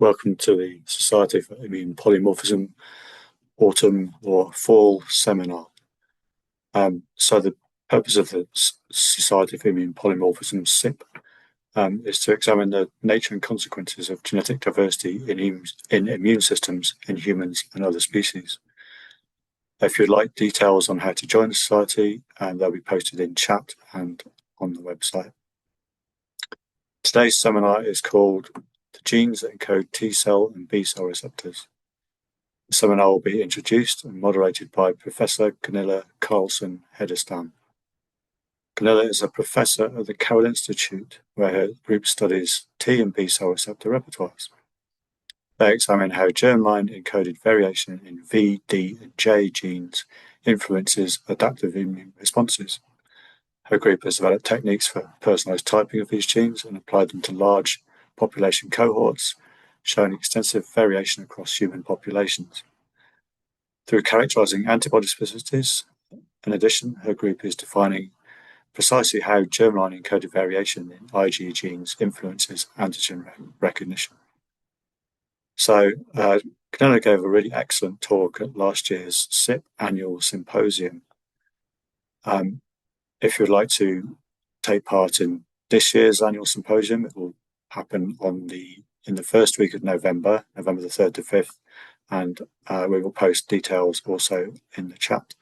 Welcome to the Society for Immune Polymorphism Autumn or Fall Seminar. So the purpose of the Society for Immune Polymorphism, SIP, is to examine the nature and consequences of genetic diversity in immune systems in humans and other species. If you'd like details on how to join the Society, they'll be posted in chat and on the website. Today's seminar is called The Genes that Encode T-cell and B-cell receptors. The seminar will be introduced and moderated by Professor Gunilla Carlson Hedestam. Gunilla is a professor at the Carroll Institute, where her group studies T and B-cell receptor repertoires. They examine how germline encoded variation in V, D, and J genes influences adaptive immune responses. Her group has developed techniques for personalized typing of these genes and applied them to large population cohorts, showing extensive variation across human populations. Through characterizing antibody specificities, in addition, her group is defining precisely how germline encoded variation in IgE genes influences antigen recognition. So, Gunilla gave a really excellent talk at last year's SIP annual symposium. If you'd like to take part in this year's annual symposium, it will happen in the first week of November, November the 3rd to 5th, and we will post details also in the chat.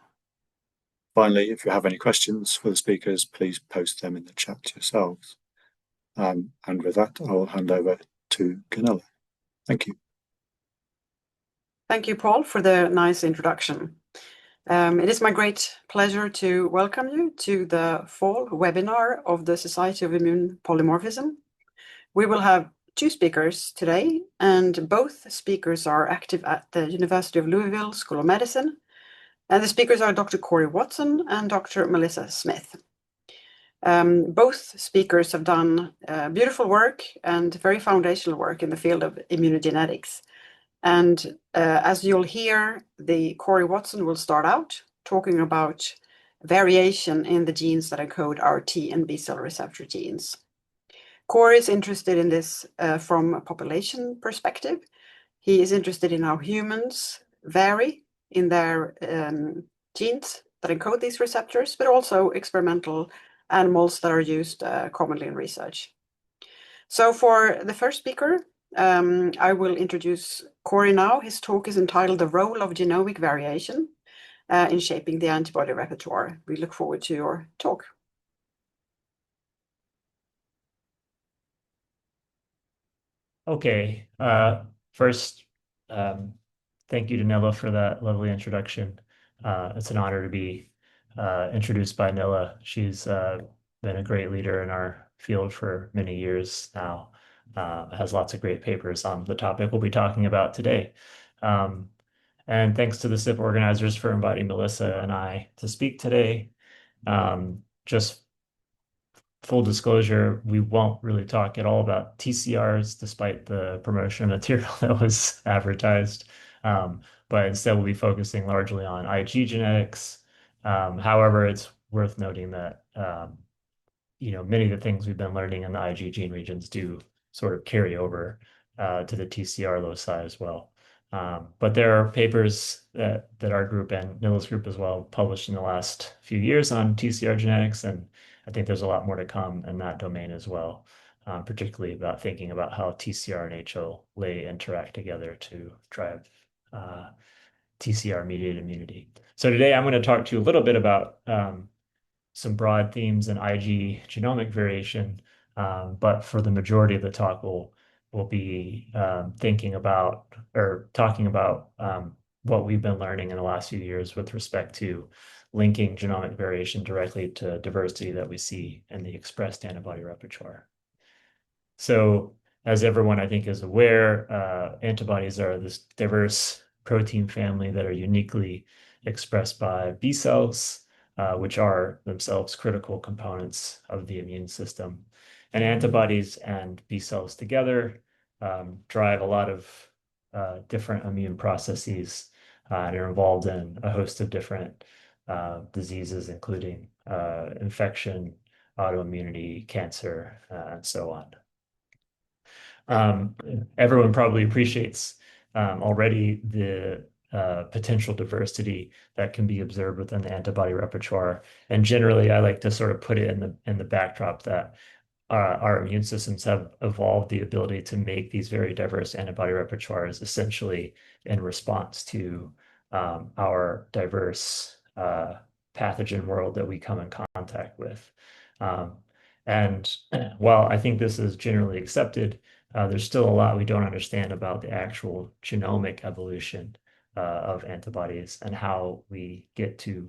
Finally, if you have any questions for the speakers, please post them in the chat yourselves. And with that, I'll hand over to Gunilla. Thank you. Thank you, Paul, for the nice introduction. It is my great pleasure to welcome you to the fall webinar of the Society of Immune Polymorphism. We will have two speakers today, and both speakers are active at the University of Louisville School of Medicine. And the speakers are Dr. Corey Watson and Dr. Melissa Smith. Both speakers have done beautiful work and very foundational work in the field of immunogenetics. And as you'll hear, Corey Watson will start out talking about variation in the genes that encode our T and B cell receptor genes. Corey is interested in this from a population perspective. He is interested in how humans vary in their genes that encode these receptors, but also experimental animals that are used commonly in research. So for the first speaker, I will introduce Corey now. His talk is entitled The Role of Genomic Variation in Shaping the Antibody Repertoire. We look forward to your talk. Okay. First, thank you to Nilla for that lovely introduction. It's an honor to be introduced by Nilla. She's been a great leader in our field for many years now. Has lots of great papers on the topic we'll be talking about today. And thanks to the SIP organizers for inviting Melissa and I to speak today. Just full disclosure, we won't really talk at all about TCRs, despite the promotion material that was advertised. But instead, we'll be focusing largely on IG genetics. However, it's worth noting that many of the things we've been learning in the IG gene regions do sort of carry over to the TCR loci as well. But there are papers that our group and Nilla's group as well published in the last few years on TCR genetics, and I think there's a lot more to come in that domain as well, particularly about thinking about how TCR and HLA interact together to drive TCR-mediated immunity. So today I'm going to talk to you a little bit about some broad themes in IG genomic variation, but for the majority of the talk, we'll be thinking about or talking about what we've been learning in the last few years with respect to linking genomic variation directly to diversity that we see in the expressed antibody repertoire. So as everyone I think is aware, antibodies are this diverse protein family that are uniquely expressed by B cells, which are themselves critical components of the immune system. And antibodies and B cells together drive a lot of different immune processes and are involved in a host of different diseases, including infection, autoimmunity, cancer, and so on. Everyone probably appreciates already the potential diversity that can be observed within the antibody repertoire. And generally, I like to sort of put it in the backdrop that our immune systems have evolved the ability to make these very diverse antibody repertoires essentially in response to our diverse pathogen world that we come in contact with. And while I think this is generally accepted, there's still a lot we don't understand about the actual genomic evolution of antibodies and how we get to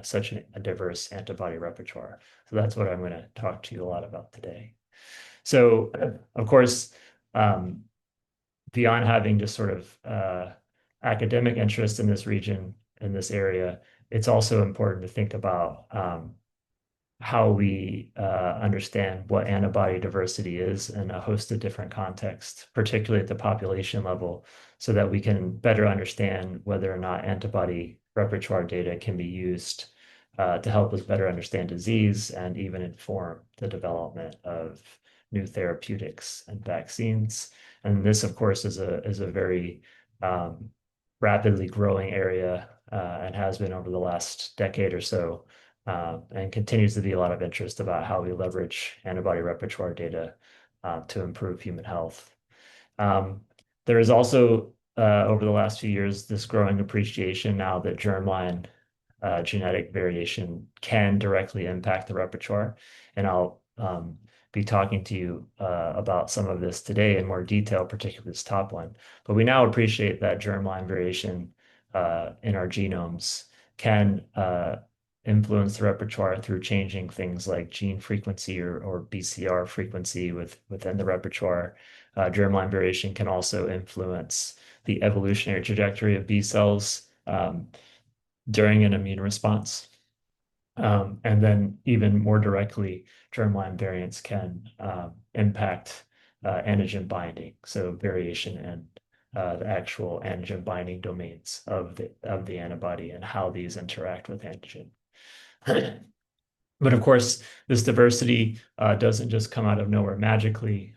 such a diverse antibody repertoire. So that's what I'm going to talk to you a lot about today. So, of course, beyond having just sort of academic interest in this region, in this area, it's also important to think about how we understand what antibody diversity is in a host of different contexts, particularly at the population level, so that we can better understand whether or not antibody repertoire data can be used to help us better understand disease and even inform the development of new therapeutics and vaccines. And this, of course, is a very rapidly growing area and has been over the last decade or so. And continues to be a lot of interest about how we leverage antibody repertoire data to improve human health. There is also, over the last few years, this growing appreciation now that germline genetic variation can directly impact the repertoire. And I'll be talking to you about some of this today in more detail, particularly this top one. But we now appreciate that germline variation in our genomes can influence the repertoire through changing things like gene frequency or BCR frequency within the repertoire. Germline variation can also influence the evolutionary trajectory of B cells during an immune response. And then even more directly, germline variants can impact antigen binding. So variation in the actual antigen binding domains of the antibody and how these interact with antigen. But of course, this diversity doesn't just come out of nowhere magically.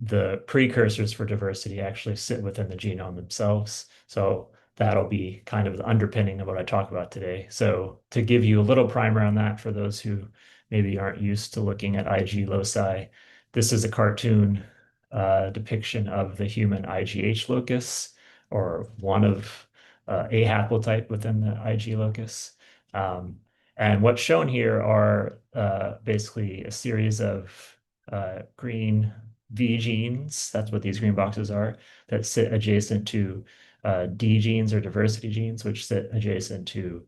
The precursors for diversity actually sit within the genome themselves. So that'll be kind of the underpinning of what I talk about today. So to give you a little primer on that for those who maybe aren't used to looking at Ig loci, this is a cartoon depiction of the human IgH locus, or one of a haplotype within the Ig locus. And what's shown here are basically a series of green V genes, that's what these green boxes are, that sit adjacent to D genes or diversity genes, which sit adjacent to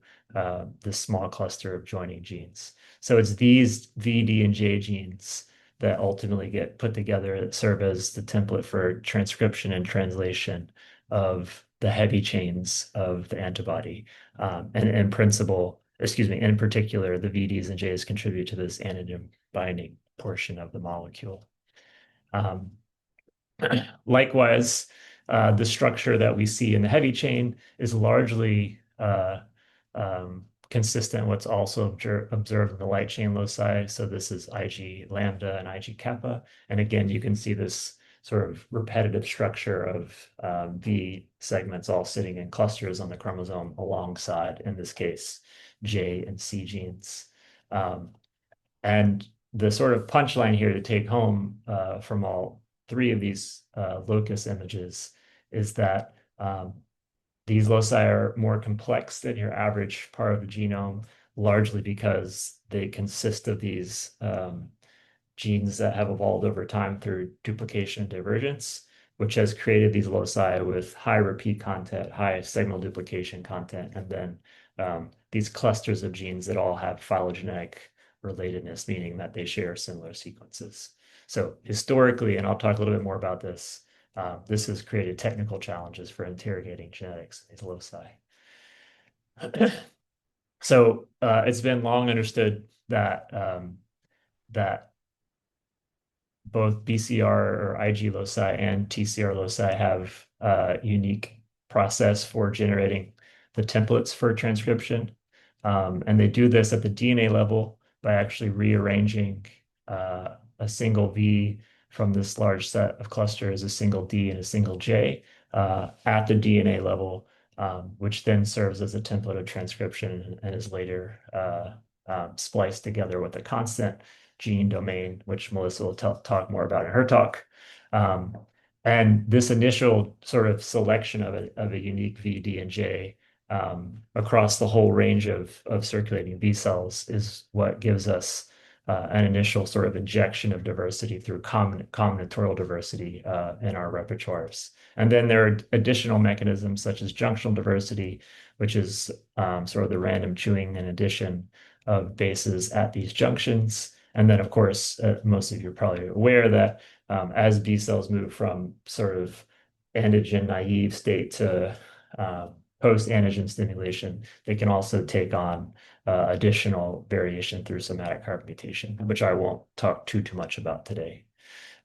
this small cluster of joining genes. So it's these V, D, and J genes that ultimately get put together that serve as the template for transcription and translation of the heavy chains of the antibody. And in particular, the VDs and Js contribute to this antigen binding portion of the molecule. Likewise, the structure that we see in the heavy chain is largely consistent with what's also observed in the light chain loci. So this is Ig lambda and Ig kappa. And again, you can see this sort of repetitive structure of V segments all sitting in clusters on the chromosome alongside, in this case, J and C genes. And the sort of punchline here to take home from all three of these locus images is that these loci are more complex than your average part of the genome, largely because they consist of these genes that have evolved over time through duplication and divergence, which has created these loci with high repeat content, high segmental duplication content, and then these clusters of genes that all have phylogenetic relatedness, meaning that they share similar sequences. So historically, and I'll talk a little bit more about this, this has created technical challenges for interrogating genetics in these loci. So it's been long understood that that both BCR or Ig loci and TCR loci have a unique process for generating the templates for transcription. And they do this at the DNA level by actually rearranging a single V from this large set of clusters, a single D and a single J, at the DNA level, which then serves as a template of transcription and is later spliced together with a constant gene domain, which Melissa will talk more about in her talk. And this initial sort of selection of a unique V, D, and J across the whole range of circulating B cells is what gives us an initial sort of injection of diversity through combinatorial diversity in our repertoires. And then there are additional mechanisms such as junctional diversity, which is sort of the random chewing and addition of bases at these junctions. And then, of course, most of you are probably aware that as B cells move from sort of antigen naive state to post-antigen stimulation, they can also take on additional variation through somatic carbon mutation, which I won't talk too much about today.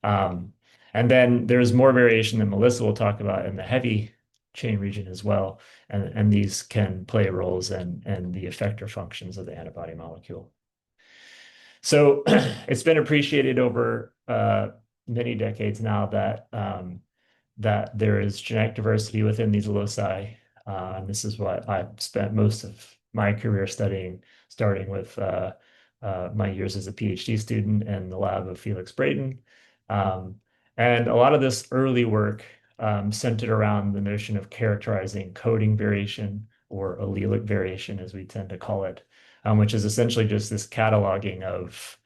And then there's more variation that Melissa will talk about in the heavy chain region as well, and these can play roles in the effector functions of the antibody molecule. So it's been appreciated over many decades now that that there is genetic diversity within these loci. And this is what I've spent most of my career studying, starting with my years as a PhD student in the lab of Felix Brayton. And a lot of this early work centered around the notion of characterizing coding variation, or allelic variation, as we tend to call it, which is essentially just this cataloging of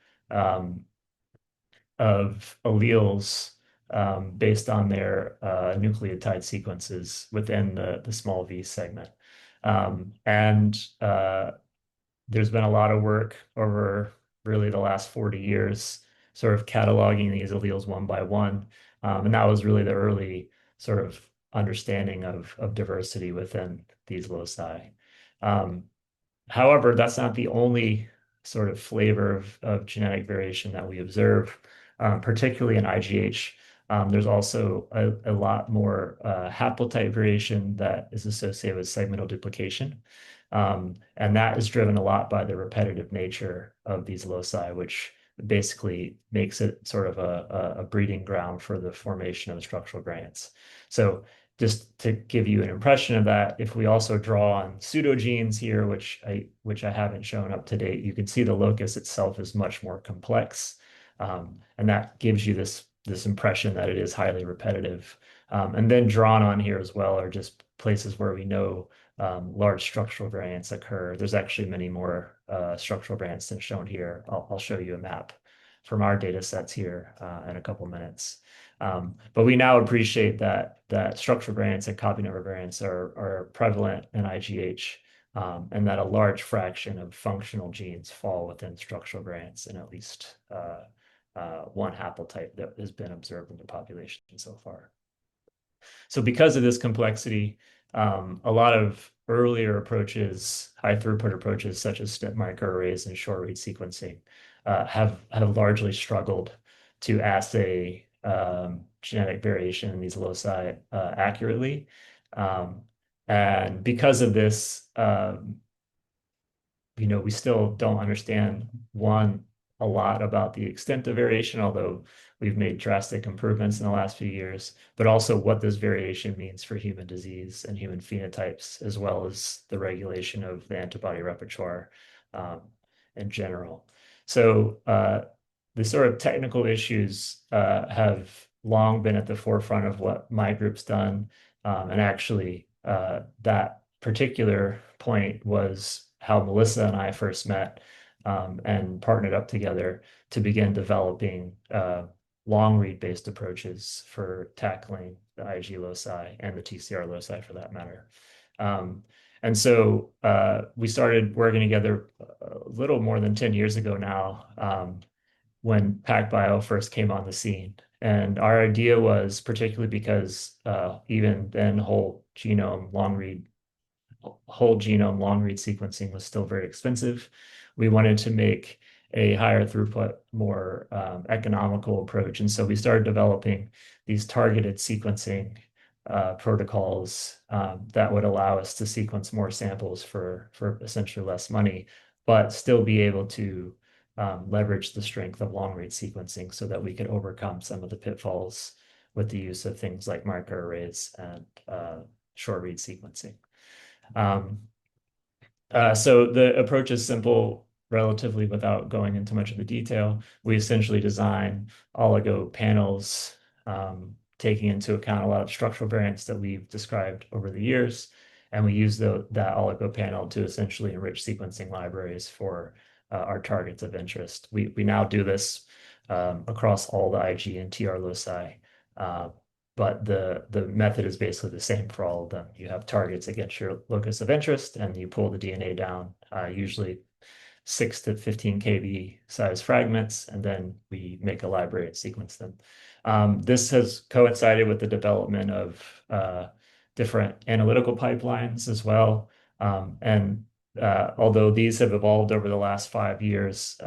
alleles based on their nucleotide sequences within the small v segment. There's been a lot of work over really the last 40 years, sort of cataloging these alleles one by one. And that was really the early sort of understanding of diversity within these loci. However, that's not the only sort of flavor of genetic variation that we observe, particularly in IgH. There's also a lot more haplotype variation that is associated with segmental duplication. And that is driven a lot by the repetitive nature of these loci, which basically makes it sort of a breeding ground for the formation of structural gradients. So just to give you an impression of that, if we also draw on pseudogenes here, which I haven't shown up to date, you can see the locus itself is much more complex. And that gives you this impression that it is highly repetitive. And then drawn on here as well are just places where we know large structural variants occur. There's actually many more structural variants than shown here. I'll show you a map from our data sets here in a couple minutes. But we now appreciate that structural variants and copy number variants are prevalent in IgH, and that a large fraction of functional genes fall within structural variants in at least one haplotype that has been observed in the population so far. So because of this complexity, a lot of earlier approaches, high throughput approaches such as SNP microarrays and short read sequencing have largely struggled to assay genetic variation in these loci accurately. And because of this, we still don't understand, one, a lot about the extent of variation, although we've made drastic improvements in the last few years, but also what this variation means for human disease and human phenotypes, as well as the regulation of the antibody repertoire in general. So the sort of technical issues have long been at the forefront of what my group's done. And actually, that particular point was how Melissa and I first met and partnered up together to begin developing long read-based approaches for tackling the Ig loci and the TCR loci for that matter. And so we started working together a little more than 10 years ago now, when PacBio first came on the scene. And our idea was, particularly because even then whole genome long read sequencing was still very expensive, we wanted to make a higher throughput, more economical approach. And so we started developing these targeted sequencing protocols that would allow us to sequence more samples for essentially less money, but still be able to leverage the strength of long-read sequencing so that we could overcome some of the pitfalls with the use of things like marker arrays and short-read sequencing. So the approach is simple, relatively, without going into much of the detail. We essentially design oligo panels, taking into account a lot of structural variants that we've described over the years. And we use that oligo panel to essentially enrich sequencing libraries for our targets of interest. We now do this across all the IG and TR loci. But the method is basically the same for all of them. You have targets against your locus of interest, and you pull the DNA down, usually 6 to 15 kb size fragments, and then we make a library and sequence them. This has coincided with the development of different analytical pipelines as well. And although these have evolved over the last 5 years,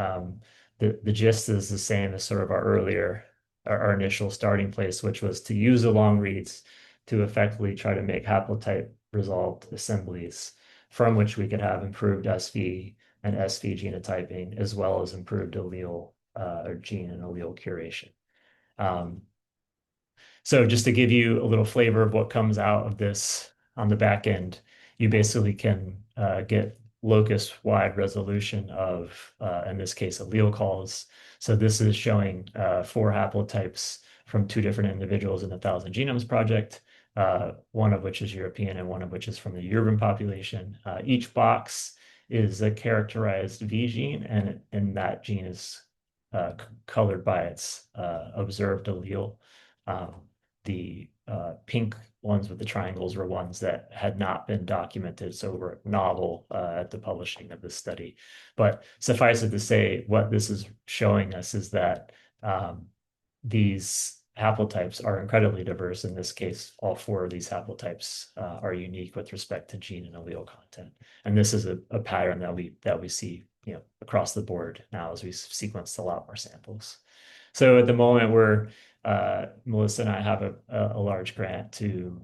the gist is the same as sort of our initial starting place, which was to use the long reads to effectively try to make haplotype resolved assemblies from which we could have improved SV and SV genotyping, as well as improved allele or gene and allele curation. So just to give you a little flavor of what comes out of this on the back end, you basically can get locus-wide resolution of, in this case, allele calls. So this is showing 4 haplotypes from 2 different individuals in the 1,000 Genomes Project, one of which is European and one of which is from the urban population. Each box is a characterized V gene, and that gene is colored by its observed allele. The pink ones with the triangles were ones that had not been documented, so were novel at the publishing of this study. But suffice it to say, what this is showing us is that these haplotypes are incredibly diverse. In this case, all 4 of these haplotypes are unique with respect to gene and allele content. And this is a pattern that we see, across the board now as we sequenced a lot more samples. So at the moment, Melissa and I have a large grant to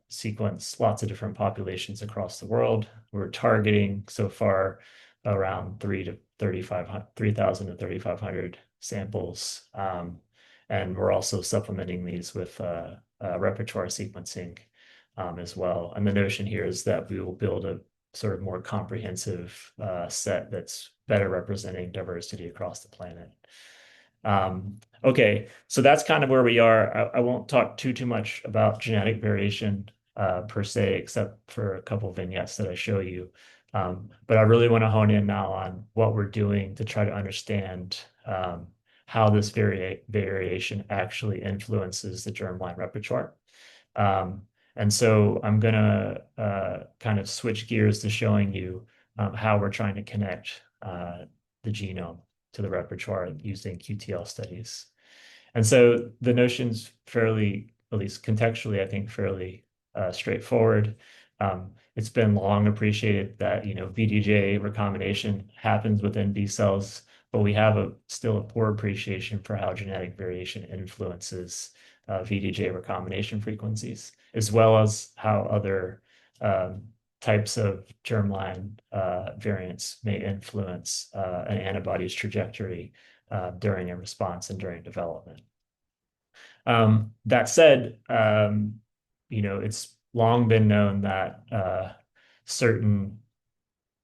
sequence lots of different populations across the world. We're targeting so far around 3,000 to 3,500 samples. And we're also supplementing these with repertoire sequencing as well. And the notion here is that we will build a sort of more comprehensive set that's better representing diversity across the planet. Okay, so that's kind of where we are. I won't talk too much about genetic variation per se, except for a couple of vignettes that I show you. But I really want to hone in now on what we're doing to try to understand how this variation actually influences the germline repertoire. And so I'm going to kind of switch gears to showing you how we're trying to connect the genome to the repertoire using QTL studies. And so the notion's fairly, at least contextually, I think fairly straightforward. It's been long appreciated that, VDJ recombination happens within B cells, but we have still a poor appreciation for how genetic variation influences VDJ recombination frequencies, as well as how other types of germline variants may influence an antibody's trajectory during a response and during development. That said, it's long been known that certain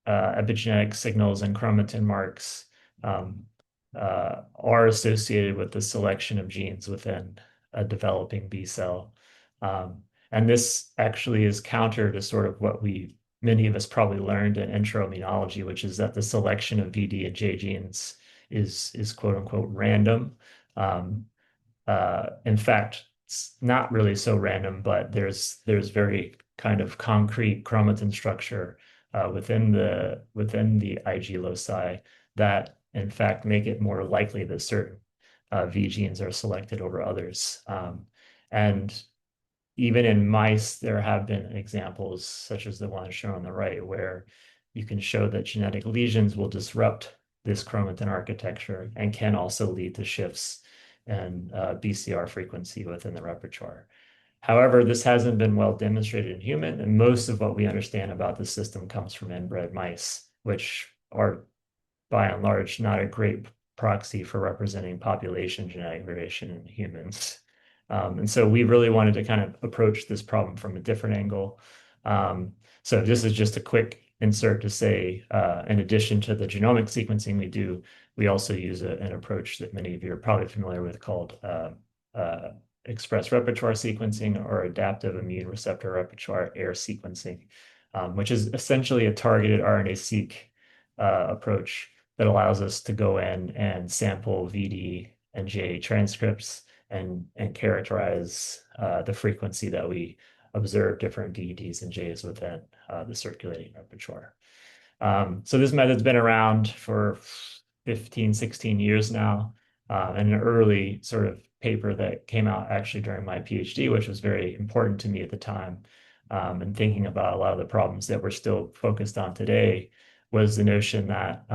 epigenetic signals and chromatin marks are associated with the selection of genes within a developing B cell. And this actually is counter to sort of what many of us probably learned in intro immunology, which is that the selection of VD and J genes is quote unquote random. In fact, it's not really so random, but there's very kind of concrete chromatin structure within the IG loci that in fact make it more likely that certain V genes are selected over others. And even in mice, there have been examples such as the one shown on the right, where you can show that genetic lesions will disrupt this chromatin architecture and can also lead to shifts in BCR frequency within the repertoire. However, this hasn't been well demonstrated in human, and most of what we understand about the system comes from inbred mice, which are by and large, not a great proxy for representing population genetic variation in humans. And so we really wanted to kind of approach this problem from a different angle. So this is just a quick insert to say, in addition to the genomic sequencing we do, we also use an approach that many of you are probably familiar with called express repertoire sequencing or adaptive immune receptor repertoire AIR sequencing, which is essentially a targeted RNA-seq approach that allows us to go in and sample VD and J transcripts and characterize the frequency that we observe different VDs and Js within the circulating repertoire. So this method's been around for 15, 16 years now. And an early sort of paper that came out actually during my PhD, which was very important to me at the time, and thinking about a lot of the problems that we're still focused on today, was the notion that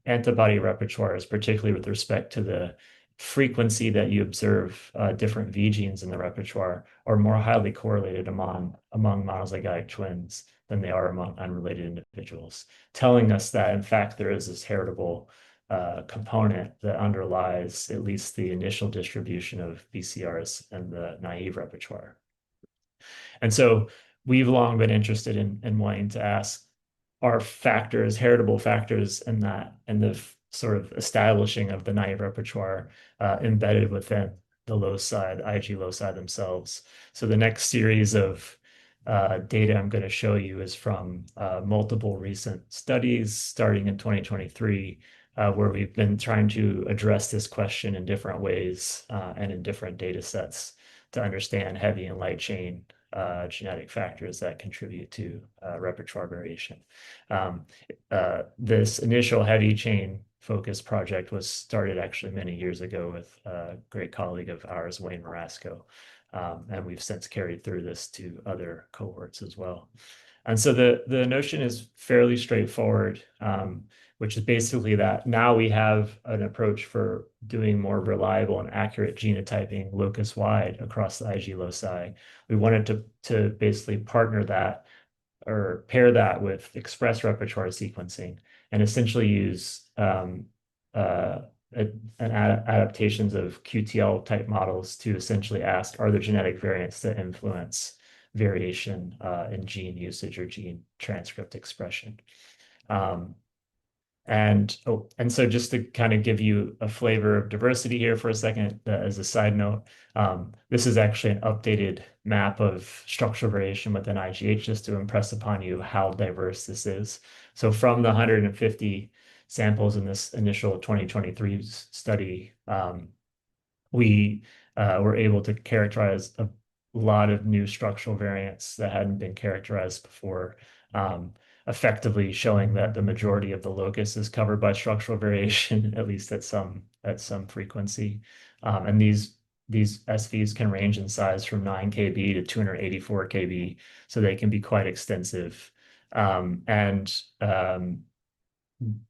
antibody repertoires, particularly with respect to the frequency that you observe different V genes in the repertoire, are more highly correlated among monozygotic twins than they are among unrelated individuals, telling us that, in fact, there is this heritable component that underlies at least the initial distribution of BCRs and the naive repertoire. And so we've long been interested in wanting to ask, are factors, heritable factors in that, and the sort of establishing of the naive repertoire embedded within the loci, the Ig loci themselves. So the next series of data I'm going to show you is from multiple recent studies starting in 2023, where we've been trying to address this question in different ways and in different data sets to understand heavy and light chain genetic factors that contribute to repertoire variation. This initial heavy chain focus project was started actually many years ago with a great colleague of ours, Wayne Marasco, and we've since carried through this to other cohorts as well. And so the notion is fairly straightforward, which is basically that now we have an approach for doing more reliable and accurate genotyping locus-wide across the Ig loci. We wanted to basically partner that or pair that with express repertoire sequencing and essentially use adaptations of QTL type models to essentially ask, are there genetic variants that influence variation in gene usage or gene transcript expression? And so just to kind of give you a flavor of diversity here for a second, as a side note, this is actually an updated map of structural variation within IGH, just to impress upon you how diverse this is. So from the 150 samples in this initial 2023 study, we were able to characterize a lot of new structural variants that hadn't been characterized before, effectively showing that the majority of the locus is covered by structural variation, at least at some frequency. And these SVs can range in size from 9 kb to 284 kb, so they can be quite extensive.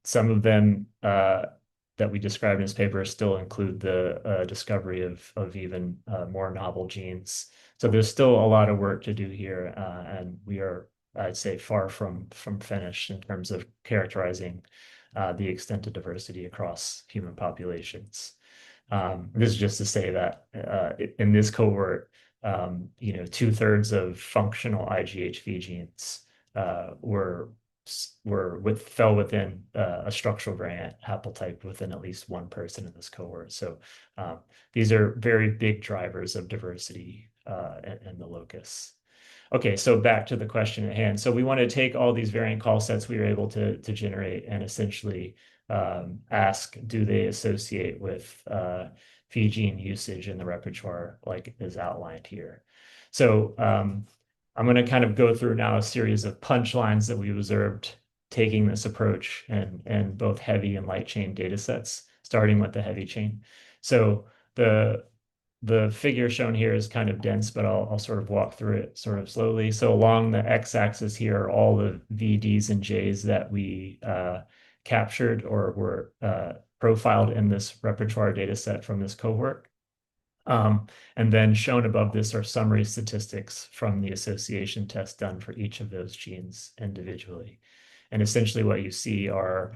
Some of them that we described in this paper still include the discovery of even more novel genes. So there's still a lot of work to do here, and we are, I'd say, far from finished in terms of characterizing the extent of diversity across human populations. This is just to say that in this cohort, 2/3 of functional IGHV genes fell within a structural variant haplotype within at least one person in this cohort. So these are very big drivers of diversity in the locus. Okay, so back to the question at hand. So we want to take all these variant call sets we were able to generate and essentially ask, do they associate with V gene usage in the repertoire like is outlined here? So I'm going to kind of go through now a series of punchlines that we observed taking this approach in both heavy and light chain data sets, starting with the heavy chain. So the figure shown here is kind of dense, but I'll sort of walk through it sort of slowly. So along the x-axis here are all the VDs and Js that we captured or were profiled in this repertoire data set from this cohort. And then shown above this are summary statistics from the association test done for each of those genes individually. And essentially what you see are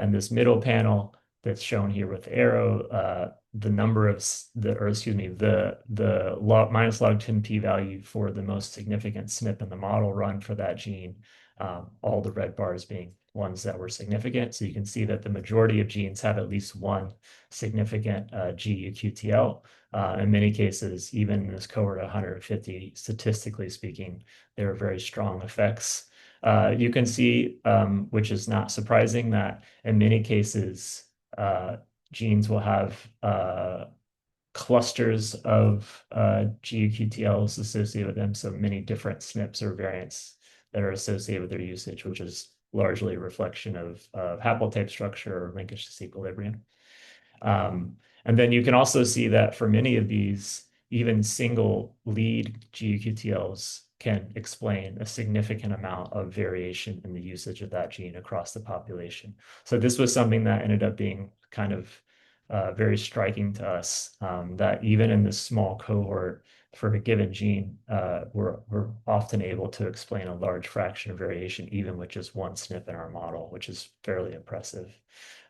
in this middle panel that's shown here with the arrow, the number of the log minus log 10 p-value for the most significant SNP in the model run for that gene, all the red bars being ones that were significant. So you can see that the majority of genes have at least one significant GUQTL. In many cases, even in this cohort of 150, statistically speaking, there are very strong effects. You can see, which is not surprising, that in many cases, genes will have clusters of GUQTLs associated with them, so many different SNPs or variants that are associated with their usage, which is largely a reflection of haplotype structure or linkage disequilibrium. And then you can also see that for many of these, even single lead GUQTLs can explain a significant amount of variation in the usage of that gene across the population. So this was something that ended up being kind of very striking to us, that even in this small cohort for a given gene, we're often able to explain a large fraction of variation, even with just one SNP in our model, which is fairly impressive.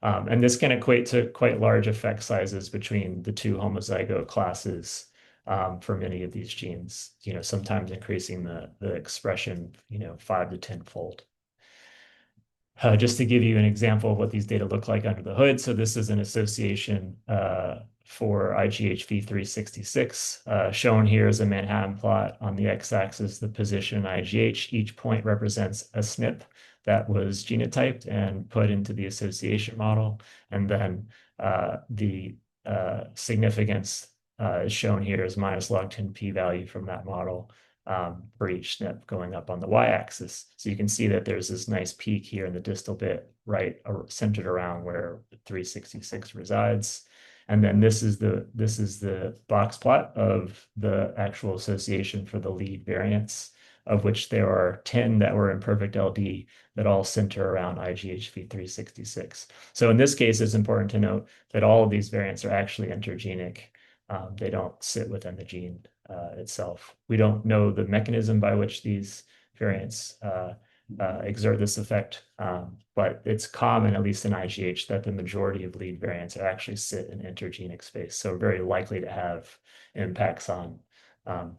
And this can equate to quite large effect sizes between the two homozygote classes for many of these genes, sometimes increasing the expression, 5 to 10-fold. Just to give you an example of what these data look like under the hood. So this is an association for IGHV366. Shown here is a Manhattan plot. On the x-axis, the position in IGH. Each point represents a SNP that was genotyped and put into the association model. And then the significance is shown here as minus log 10 p-value from that model for each SNP going up on the y-axis. So you can see that there's this nice peak here in the distal bit, right, centered around where 366 resides. And then this is the box plot of the actual association for the lead variants, of which there are 10 that were in perfect LD that all center around IGHV366. So in this case, it's important to note that all of these variants are actually intergenic. They don't sit within the gene itself. We don't know the mechanism by which these variants exert this effect, but it's common, at least in IGH, that the majority of lead variants actually sit in intergenic space, so very likely to have impacts on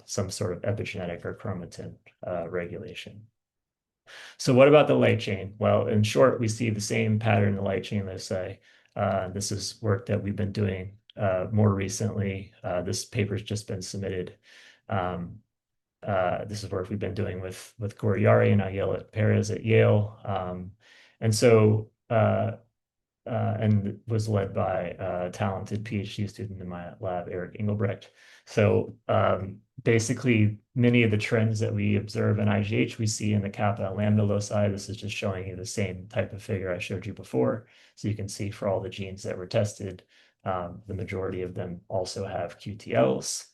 some sort of epigenetic or chromatin regulation. So what about the light chain? Well, in short, we see the same pattern in the light chain, let's say. This is work that we've been doing more recently. This paper's just been submitted. This is work we've been doing with Goriari and Ayelet Perez at Yale. And was led by a talented PhD student in my lab, Eric Engelbrecht. So basically, many of the trends that we observe in IGH, we see in the kappa and lambda loci. This is just showing you the same type of figure I showed you before. So you can see for all the genes that were tested, the majority of them also have QTLs.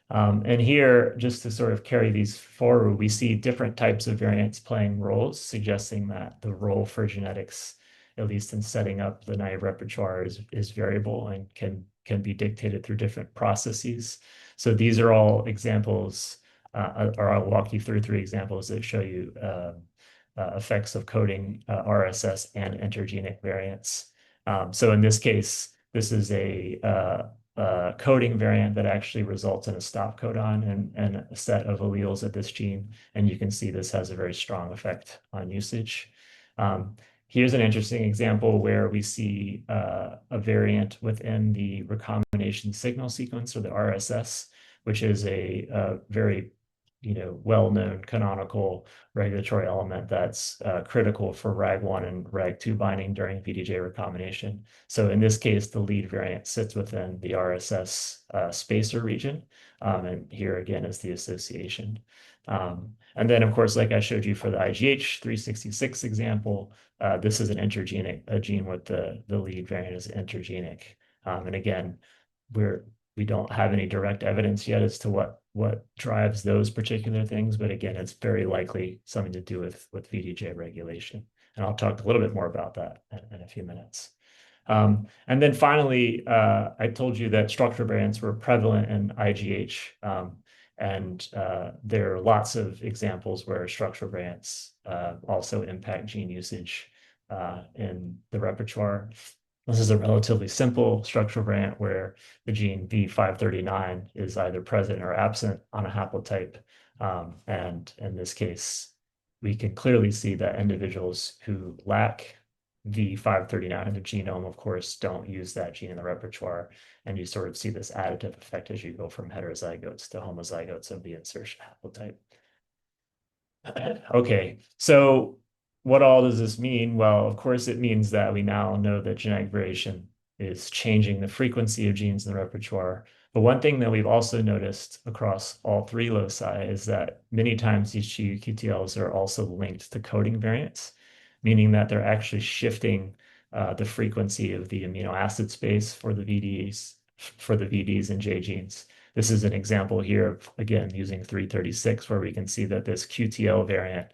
And here, just to sort of carry these forward, we see different types of variants playing roles, suggesting that the role for genetics, at least in setting up the naive repertoire, is variable and can be dictated through different processes. So these are all examples, or I'll walk you through 3 examples that show you effects of coding RSS and intergenic variants. So in this case, this is a coding variant that actually results in a stop codon and a set of alleles at this gene. And you can see this has a very strong effect on usage. Here's an interesting example where we see a variant within the recombination signal sequence, or the RSS, which is a very well-known canonical regulatory element that's critical for RAG1 and RAG2 binding during VDJ recombination. So in this case, the lead variant sits within the RSS spacer region. And here again is the association. And then, of course, like I showed you for the IGH 366 example, this is a gene with the lead variant is intergenic. And again, we don't have any direct evidence yet as to what drives those particular things, but again, it's very likely something to do with VDJ regulation. And I'll talk a little bit more about that in a few minutes. And then finally, I told you that structural variants were prevalent in IGH. And there are lots of examples where structural variants also impact gene usage in the repertoire. This is a relatively simple structural variant where the gene V539 is either present or absent on a haplotype. And in this case, we can clearly see that individuals who lack V539 in the genome, of course, don't use that gene in the repertoire. And you sort of see this additive effect as you go from heterozygotes to homozygotes of the insertion haplotype. Okay, so what all does this mean? Well, of course, it means that we now know that genetic variation is changing the frequency of genes in the repertoire. But one thing that we've also noticed across all three loci is that many times these GUQTLs are also linked to coding variants, meaning that they're actually shifting the frequency of the amino acid space for the VDs and J genes. This is an example here of, again, using 336, where we can see that this QTL variant,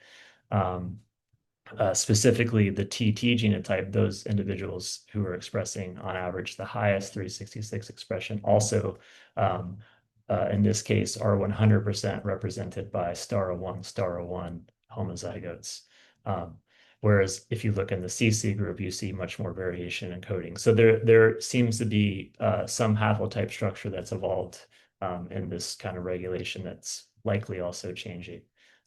specifically the TT genotype, those individuals who are expressing on average the highest 366 expression also, in this case, are 100% represented by STAR01 homozygotes. Whereas if you look in the CC group, you see much more variation in coding. So there seems to be some haplotype structure that's evolved in this kind of regulation that's likely also changing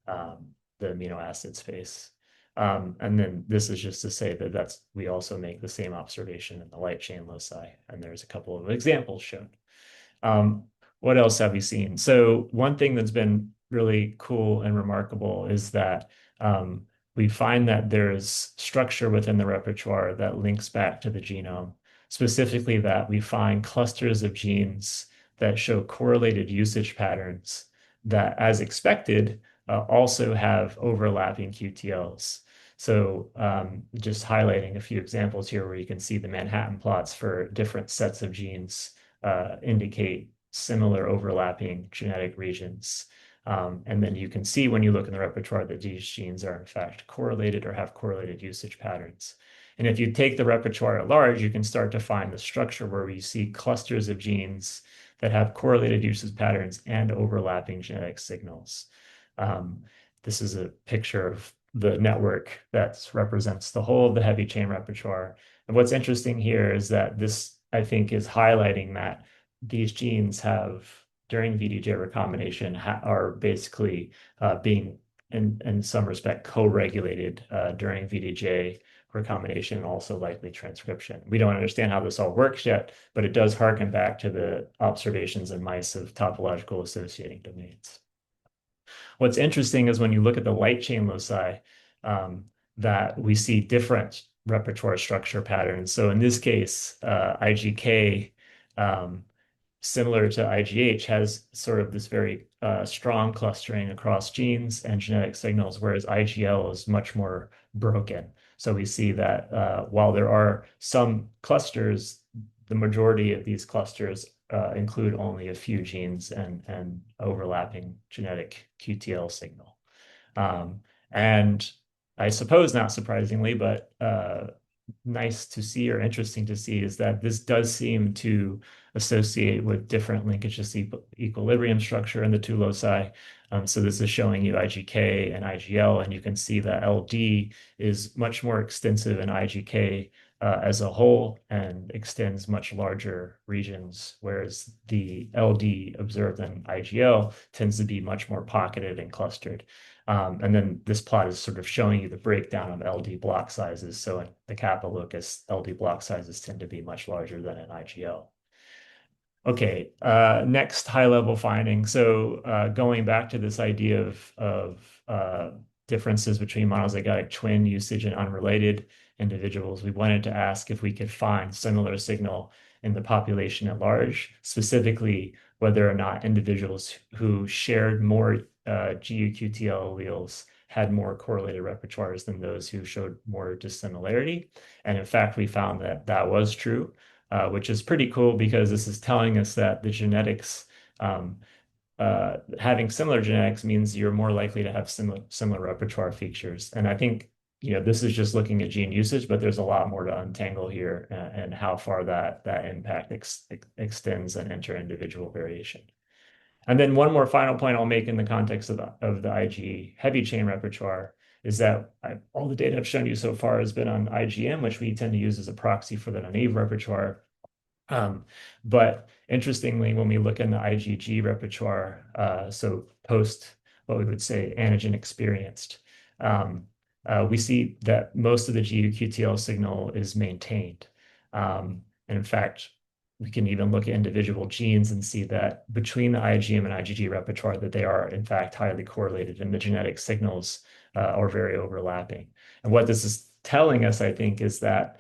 the amino acid space. And then this is just to say that we also make the same observation in the light chain loci, and there's a couple of examples shown. What else have we seen? So one thing that's been really cool and remarkable is that we find that there's structure within the repertoire that links back to the genome, specifically that we find clusters of genes that show correlated usage patterns that, as expected, also have overlapping QTLs. So just highlighting a few examples here where you can see the Manhattan plots for different sets of genes indicate similar overlapping genetic regions. And then you can see when you look in the repertoire that these genes are in fact correlated or have correlated usage patterns. And if you take the repertoire at large, you can start to find the structure where we see clusters of genes that have correlated usage patterns and overlapping genetic signals. This is a picture of the network that represents the whole of the heavy chain repertoire. And what's interesting here is that this, I think, is highlighting that these genes have, during VDJ recombination, are basically being, in some respect, co-regulated during VDJ recombination and also likely transcription. We don't understand how this all works yet, but it does harken back to the observations in mice of topological associating domains. What's interesting is when you look at the light chain loci, that we see different repertoire structure patterns. So in this case, IGK, similar to IGH, has sort of this very strong clustering across genes and genetic signals, whereas IGL is much more broken. So we see that while there are some clusters, the majority of these clusters include only a few genes and overlapping genetic QTL signal. And I suppose not surprisingly, but nice to see or interesting to see is that this does seem to associate with different linkage to equilibrium structure in the two loci. So this is showing you IGK and IGL, and you can see that LD is much more extensive in IGK as a whole and extends much larger regions, whereas the LD observed in IGL tends to be much more pocketed and clustered. And then this plot is sort of showing you the breakdown of LD block sizes. So in the kappa locus, LD block sizes tend to be much larger than in IGL. Okay, next high-level finding. So going back to this idea of differences between monozygotic twin usage and unrelated individuals, we wanted to ask if we could find similar signal in the population at large, specifically whether or not individuals who shared more GUQTL alleles had more correlated repertoires than those who showed more dissimilarity. And in fact, we found that that was true, which is pretty cool because this is telling us that the genetics, having similar genetics means you're more likely to have similar repertoire features. And I think, this is just looking at gene usage, but there's a lot more to untangle here and how far that impact extends and inter-individual variation. And then one more final point I'll make in the context of the IgE heavy chain repertoire is that all the data I've shown you so far has been on IgM, which we tend to use as a proxy for the naive repertoire. But interestingly, when we look in the IgG repertoire, so post what we would say antigen experienced, we see that most of the GU-QTL signal is maintained. And in fact, we can even look at individual genes and see that between the IgM and IgG repertoire that they are in fact highly correlated and the genetic signals are very overlapping. And what this is telling us, I think, is that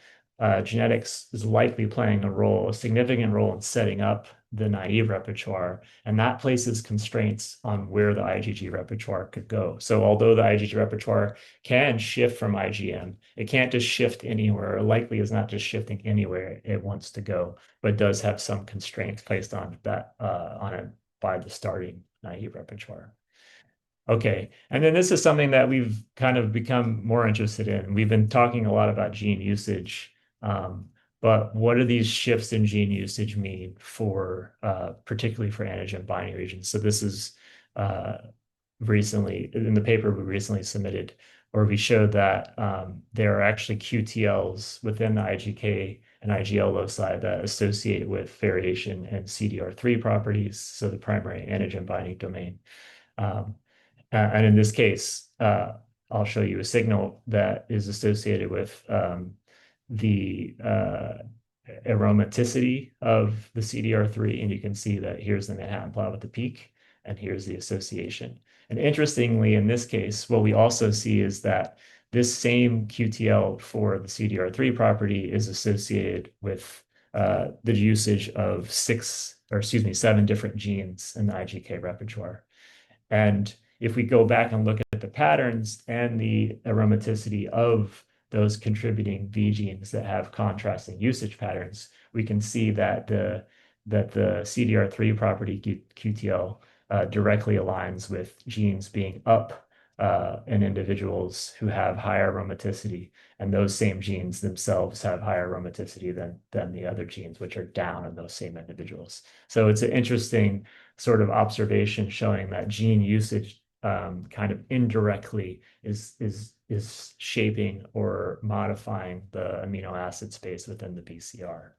genetics is likely playing a significant role in setting up the naive repertoire, and that places constraints on where the IgG repertoire could go. So although the IgG repertoire can shift from IgM, it can't just shift anywhere, or likely is not just shifting anywhere it wants to go, but does have some constraints placed on it by the starting naive repertoire. Okay, and then this is something that we've kind of become more interested in. We've been talking a lot about gene usage, but what do these shifts in gene usage mean for, particularly for antigen binding regions? So this is recently, in the paper we recently submitted, where we showed that there are actually QTLs within the IgK and IgL loci that associate with variation in CDR3 properties, so the primary antigen binding domain. And in this case, I'll show you a signal that is associated with the aromaticity of the CDR3, and you can see that here's the Manhattan plot with the peak, and here's the association. And interestingly, in this case, what we also see is that this same QTL for the CDR3 property is associated with the usage of 7 different genes in the IgK repertoire. And if we go back and look at the patterns and the aromaticity of those contributing V genes that have contrasting usage patterns, we can see that the CDR3 property QTL directly aligns with genes being up in individuals who have higher aromaticity, and those same genes themselves have higher aromaticity than the other genes, which are down in those same individuals. So it's an interesting sort of observation showing that gene usage kind of indirectly is shaping or modifying the amino acid space within the BCR.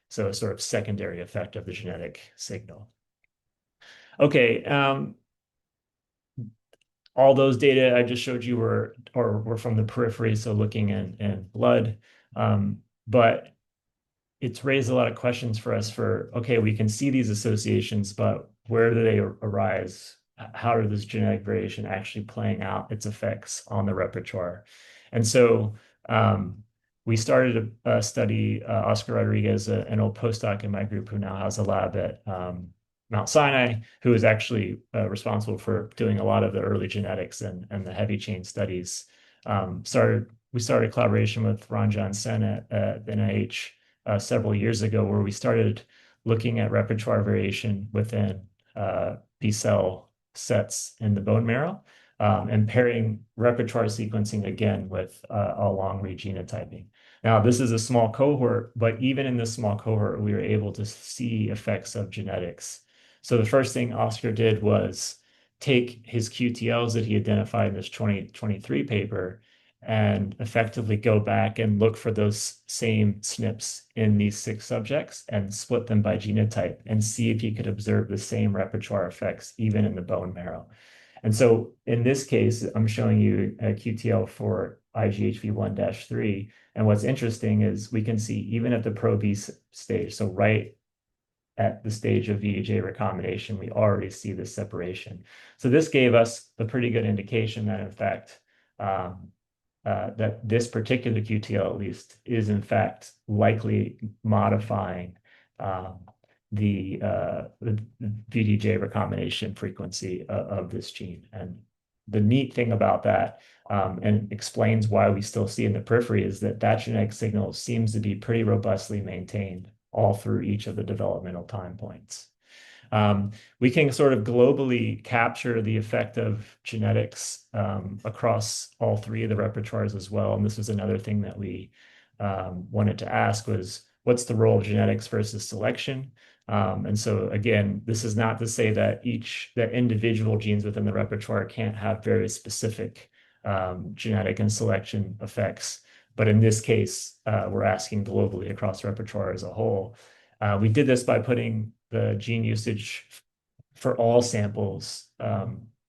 So a sort of secondary effect of the genetic signal. Okay, all those data I just showed you were from the periphery, so looking in blood, but it's raised a lot of questions for us okay, we can see these associations, but where do they arise? How are this genetic variation actually playing out its effects on the repertoire? And so we started a study, Oscar Rodriguez, an old postdoc in my group who now has a lab at Mount Sinai, who is actually responsible for doing a lot of the early genetics and the heavy chain studies. We started a collaboration with Ranjan Sen at the NIH several years ago, where we started looking at repertoire variation within B-cell sets in the bone marrow, and pairing repertoire sequencing again with a long-read genotyping. Now, this is a small cohort, but even in this small cohort, we were able to see effects of genetics. So the first thing Oscar did was take his QTLs that he identified in this 2023 paper and effectively go back and look for those same SNPs in these 6 subjects and split them by genotype and see if you could observe the same repertoire effects even in the bone marrow. And so in this case, I'm showing you a QTL for IGHV1-3. And what's interesting is we can see even at the pro-B stage, so right at the stage of VEJ recombination, we already see this separation. So this gave us a pretty good indication that, in fact, that this particular QTL, at least, is in fact likely modifying the VDJ recombination frequency of this gene. And the neat thing about that, and explains why we still see in the periphery, is that genetic signal seems to be pretty robustly maintained all through each of the developmental time points. We can sort of globally capture the effect of genetics across all 3 of the repertoires as well. And this was another thing that we wanted to ask was, what's the role of genetics versus selection? And so again, this is not to say that individual genes within the repertoire can't have very specific genetic and selection effects. But in this case, we're asking globally across repertoire as a whole. We did this by putting the gene usage for all samples,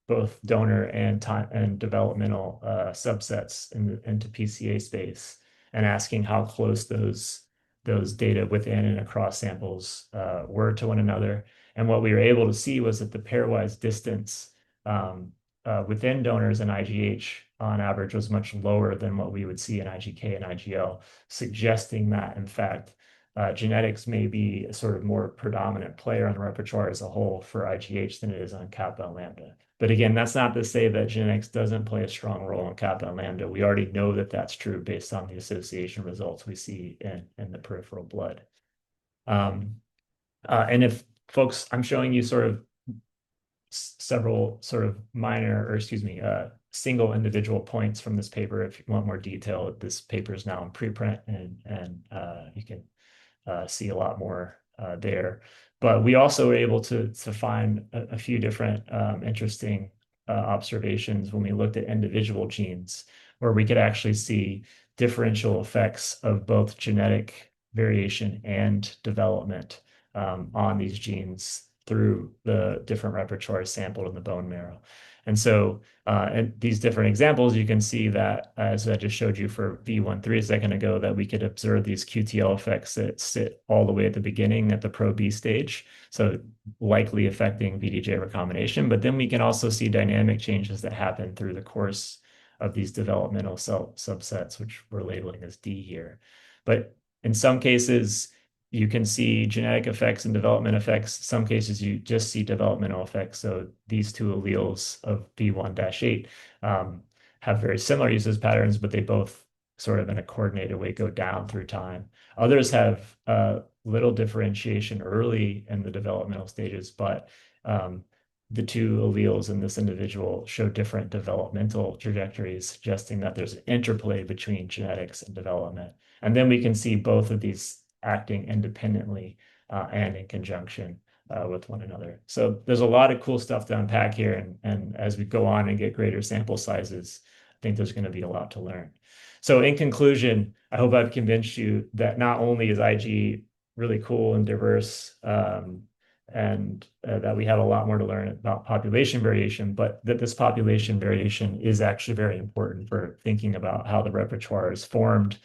both donor and time and developmental subsets into PCA space, and asking how close those data within and across samples were to one another. And what we were able to see was that the pairwise distance within donors and IGH on average was much lower than what we would see in IGK and IGL, suggesting that, in fact, genetics may be a sort of more predominant player on the repertoire as a whole for IGH than it is on kappa and lambda. But again, that's not to say that genetics doesn't play a strong role in kappa and lambda. We already know that that's true based on the association results we see in the peripheral blood. And if folks, I'm showing you sort of several sort of minor, or excuse me, single individual points from this paper. If you want more detail, this paper is now in preprint, and you can see a lot more there. But we also were able to find a few different interesting observations when we looked at individual genes, where we could actually see differential effects of both genetic variation and development on these genes through the different repertoires sampled in the bone marrow. And so in these different examples, you can see that, as I just showed you for V1.3 a second ago, that we could observe these QTL effects that sit all the way at the beginning at the pro-B stage, so likely affecting VDJ recombination. But then we can also see dynamic changes that happen through the course of these developmental cell subsets, which we're labeling as D here. But in some cases, you can see genetic effects and development effects. In some cases, you just see developmental effects. So these two alleles of V1-8 have very similar uses patterns, but they both sort of in a coordinated way go down through time. Others have little differentiation early in the developmental stages, but the two alleles in this individual show different developmental trajectories, suggesting that there's an interplay between genetics and development. And then we can see both of these acting independently and in conjunction with one another. So there's a lot of cool stuff to unpack here. And as we go on and get greater sample sizes, I think there's going to be a lot to learn. So in conclusion, I hope I've convinced you that not only is IG really cool and diverse, and that we have a lot more to learn about population variation, but that this population variation is actually very important for thinking about how the repertoire is formed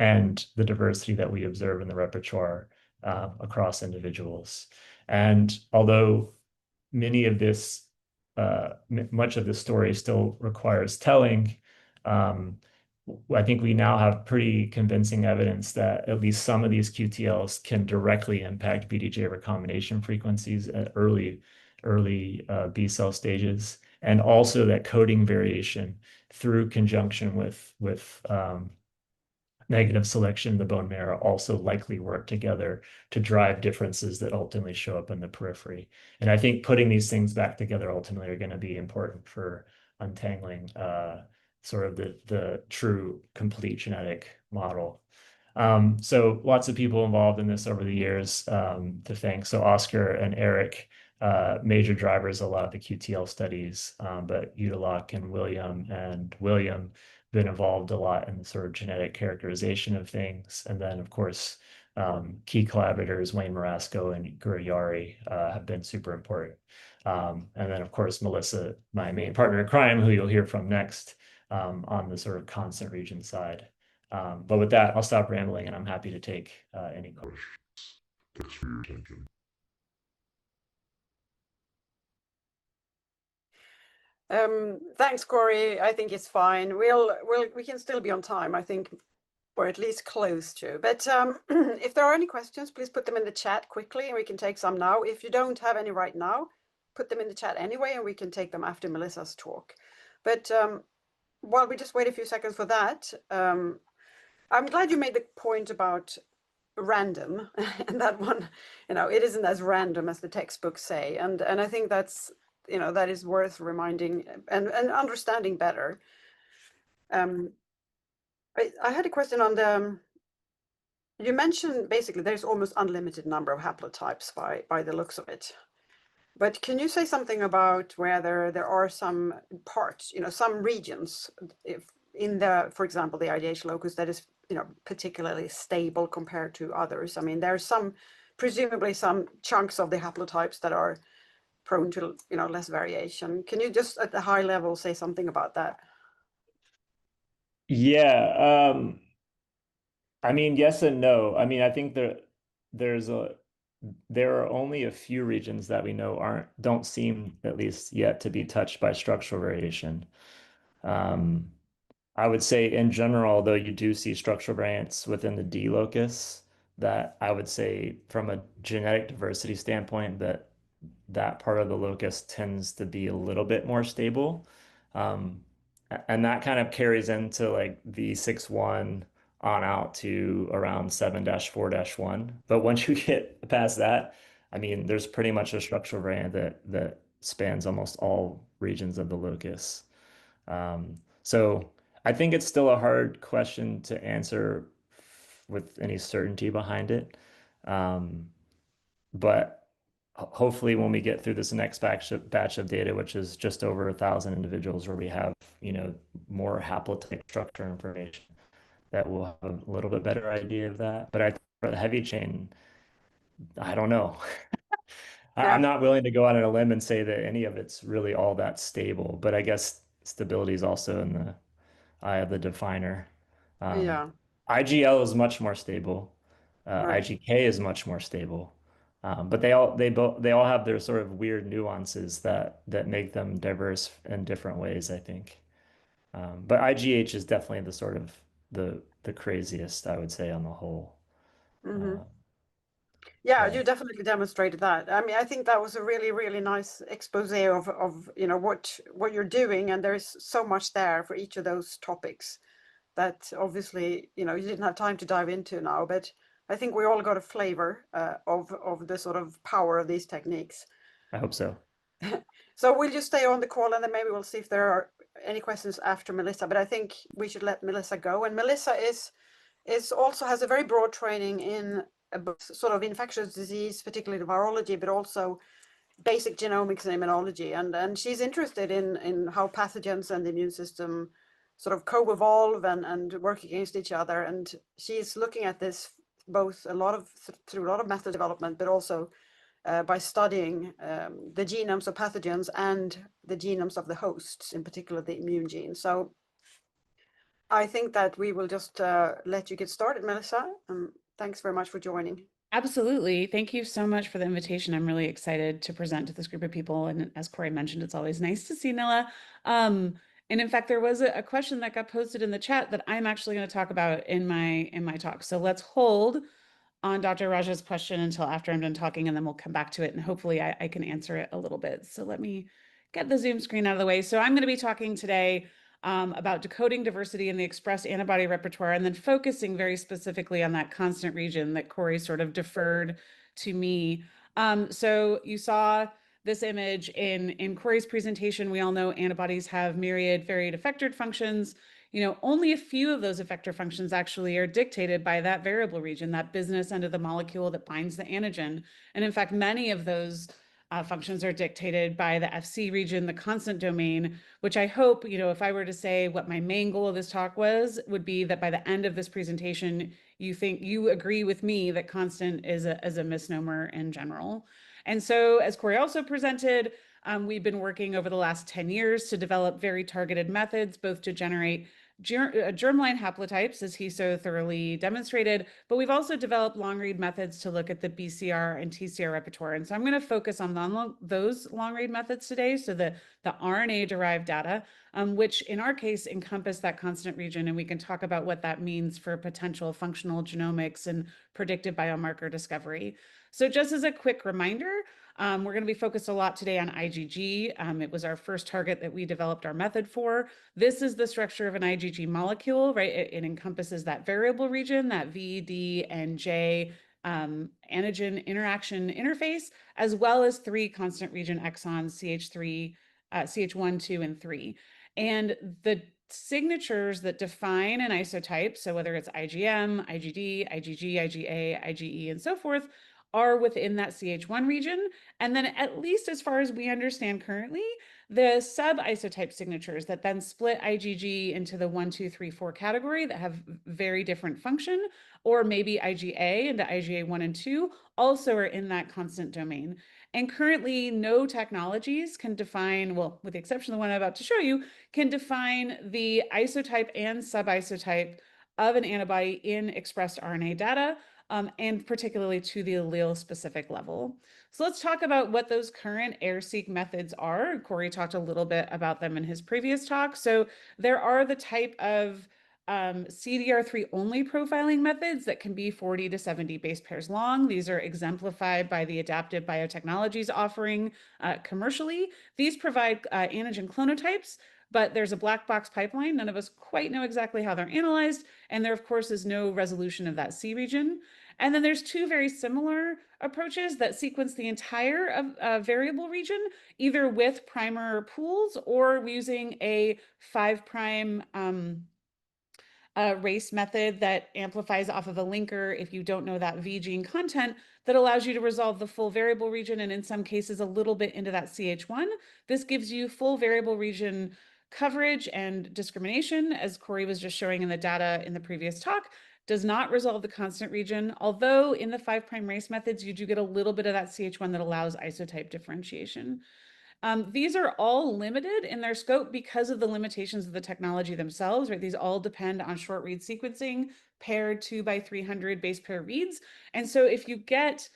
and the diversity that we observe in the repertoire across individuals. And although much of this story still requires telling, I think we now have pretty convincing evidence that at least some of these QTLs can directly impact BDJ recombination frequencies at early B cell stages, and also that coding variation through conjunction with negative selection in the bone marrow also likely work together to drive differences that ultimately show up in the periphery. And I think putting these things back together ultimately are going to be important for untangling sort of the true complete genetic model. So lots of people involved in this over the years to thank. So Oscar and Eric, major drivers, a lot of the QTL studies, but Utelock and William been involved a lot in the sort of genetic characterization of things. And then, of course, key collaborators, Wayne Marasco and Guru Yari, have been super important. And then, of course, Melissa, my main partner in crime, who you'll hear from next on the sort of constant region side. But with that, I'll stop rambling, and I'm happy to take any questions. Thanks for your attention. Thanks, Corey. I think it's fine. We can still be on time, I think, or at least close to. But if there are any questions, please put them in the chat quickly, and we can take some now. If you don't have any right now, put them in the chat anyway, and we can take them after Melissa's talk. But while we just wait a few seconds for that, I'm glad you made the point about random, and that one, it isn't as random as the textbooks say, and I think that's, that is worth reminding and understanding better. I had a question on You mentioned basically there's almost unlimited number of haplotypes by the looks of it. But can you say something about whether there are some parts, some regions, if in the, for example, the IDH locus that is, particularly stable compared to others? I mean, there's presumably some chunks of the haplotypes that are prone to, less variation. Can you just at the high level say something about that? Yeah, I mean, yes and no. I mean, I think there are only a few regions that we know don't seem at least yet to be touched by structural variation. Um, I would say in general, though, you do see structural variants within the D locus that I would say from a genetic diversity standpoint that part of the locus tends to be a little bit more stable. Um, and that kind of carries into like V61 on out to around 7-4-1. But once you get past that, I mean, there's pretty much a structural variant that spans almost all regions of the locus. So I think it's still a hard question to answer with any certainty behind it. Um, but hopefully when we get through this next batch of data, which is just over 1,000 individuals where we have, more haplotype structure information, that we'll have a little bit better idea of that. But I think for the heavy chain, I don't know. I'm Yeah, not willing to go out on a limb and say that any of it's really all that stable, but I guess stability is also in the eye of the definer. Um, yeah, IGL is much more stable. right. IGK is much more stable. But they all have their sort of weird nuances that make them diverse in different ways, I think. But IGH is definitely the sort of the craziest, I would say, on the whole. Hmm. Uh, Yeah, yeah, you definitely demonstrated that. I mean, I think that was a really, really nice expose of what you're doing, and there's so much there for each of those topics that obviously, you didn't have time to dive into now, but I think we all got a flavor of the sort of power of these techniques. I hope so. So we'll just stay on the call, and then maybe we'll see if there are any questions after Melissa. But I think we should let Melissa go. And Melissa is also has a very broad training in sort of infectious disease, particularly virology, but also basic genomics and immunology. And she's interested in how pathogens and the immune system sort of co-evolve and work against each other. And she's looking at this both through a lot of method development, but also by studying the genomes of pathogens and the genomes of the hosts, in particular the immune genes. So I think that we will just let you get started, Melissa. Thanks very much for joining. Absolutely. Thank you so much for the invitation. I'm really excited to present to this group of people. And as Corey mentioned, it's always nice to see Nilla. And in fact, there was a question that got posted in the chat that I'm actually going to talk about in my talk. So let's hold on Dr. Raja's question until after I'm done talking, and then we'll come back to it. And hopefully I can answer it a little bit. So let me get the Zoom screen out of the way. So I'm going to be talking today about decoding diversity in the expressed antibody repertoire, and then focusing very specifically on that constant region that Corey sort of deferred to me. So you saw this image in Corey's presentation. We all know antibodies have myriad varied effector functions. Only a few of those effector functions actually are dictated by that variable region, that business end of the molecule that binds the antigen. And in fact, many of those functions are dictated by the FC region, the constant domain, which I hope, if I were to say what my main goal of this talk would be that by the end of this presentation, you agree with me that constant is a misnomer in general. And so, as Corey also presented, we've been working over the last 10 years to develop very targeted methods, both to generate germline haplotypes, as he so thoroughly demonstrated, but we've also developed long-read methods to look at the BCR and TCR repertoire. And so I'm going to focus on those long-read methods today, so the RNA-derived data, which in our case encompass that constant region, and we can talk about what that means for potential functional genomics and predictive biomarker discovery. So just as a quick reminder, we're going to be focused a lot today on IgG. It was our first target that we developed our method for. This is the structure of an IgG molecule, right? It encompasses that variable region, that V, D, and J antigen interaction interface, as well as 3 constant region exons, CH3, CH1, 2, and 3. And the signatures that define an isotype, so whether it's IgM, IgD, IgG, IgA, IgE, and so forth, are within that CH1 region. And then, at least as far as we understand currently, the sub-isotype signatures that then split IgG into the 1, 2, 3, 4 category that have very different function, or maybe IgA into IgA 1 and 2, also are in that constant domain. And currently, no technologies can define, well, with the exception of the one I'm about to show you, can define the isotype and sub-isotype of an antibody in expressed RNA data, and particularly to the allele-specific level. So let's talk about what those current air-seq methods are. Corey talked a little bit about them in his previous talk. So there are the type of CDR3 only profiling methods that can be 40 to 70 base pairs long. These are exemplified by the Adaptive Biotechnologies offering commercially. These provide antigen clonotypes, but there's a black box pipeline. None of us quite know exactly how they're analyzed. And there, of course, is no resolution of that C region. And then there's two very similar approaches that sequence the entire variable region, either with primer pools or using a 5' race method that amplifies off of a linker if you don't know that V gene content, that allows you to resolve the full variable region, and in some cases a little bit into that CH1. This gives you full variable region coverage and discrimination, as Corey was just showing in the data in the previous talk. Does not resolve the constant region, although in the 5' race methods you do get a little bit of that CH1 that allows isotype differentiation. These are all limited in their scope because of the limitations of the technology themselves, right? These all depend on short read sequencing, paired 2x300 base pair reads. And so if you get,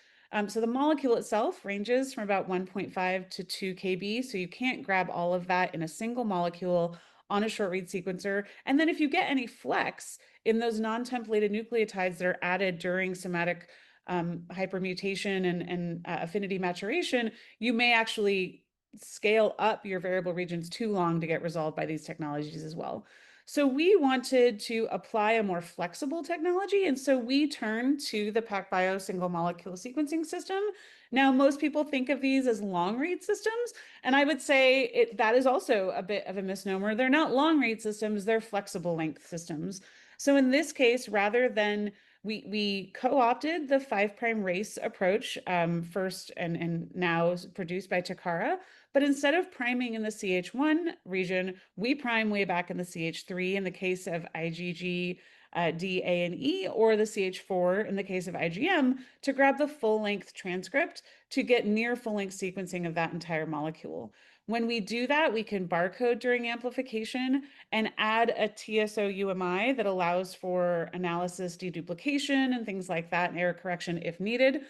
so the molecule itself ranges from about 1.5 to 2 kb. So you can't grab all of that in a single molecule on a short read sequencer. And then if you get any flex in those non-templated nucleotides that are added during somatic hypermutation and affinity maturation, you may actually scale up your variable regions too long to get resolved by these technologies as well. So we wanted to apply a more flexible technology, and so we turned to the PacBio single molecule sequencing system. Now, most people think of these as long read systems, and I would say that is also a bit of a misnomer. They're not long read systems, they're flexible length systems. So in this case, rather than we co-opted the 5' race approach first and now produced by Takara, but instead of priming in the CH1 region, we prime way back in the CH3 in the case of IgG, D, A, and E, or the CH4 in the case of IgM, to grab the full-length transcript to get near full-length sequencing of that entire molecule. When we do that, we can barcode during amplification and add a TSO UMI that allows for analysis deduplication and things like that, and error correction if needed.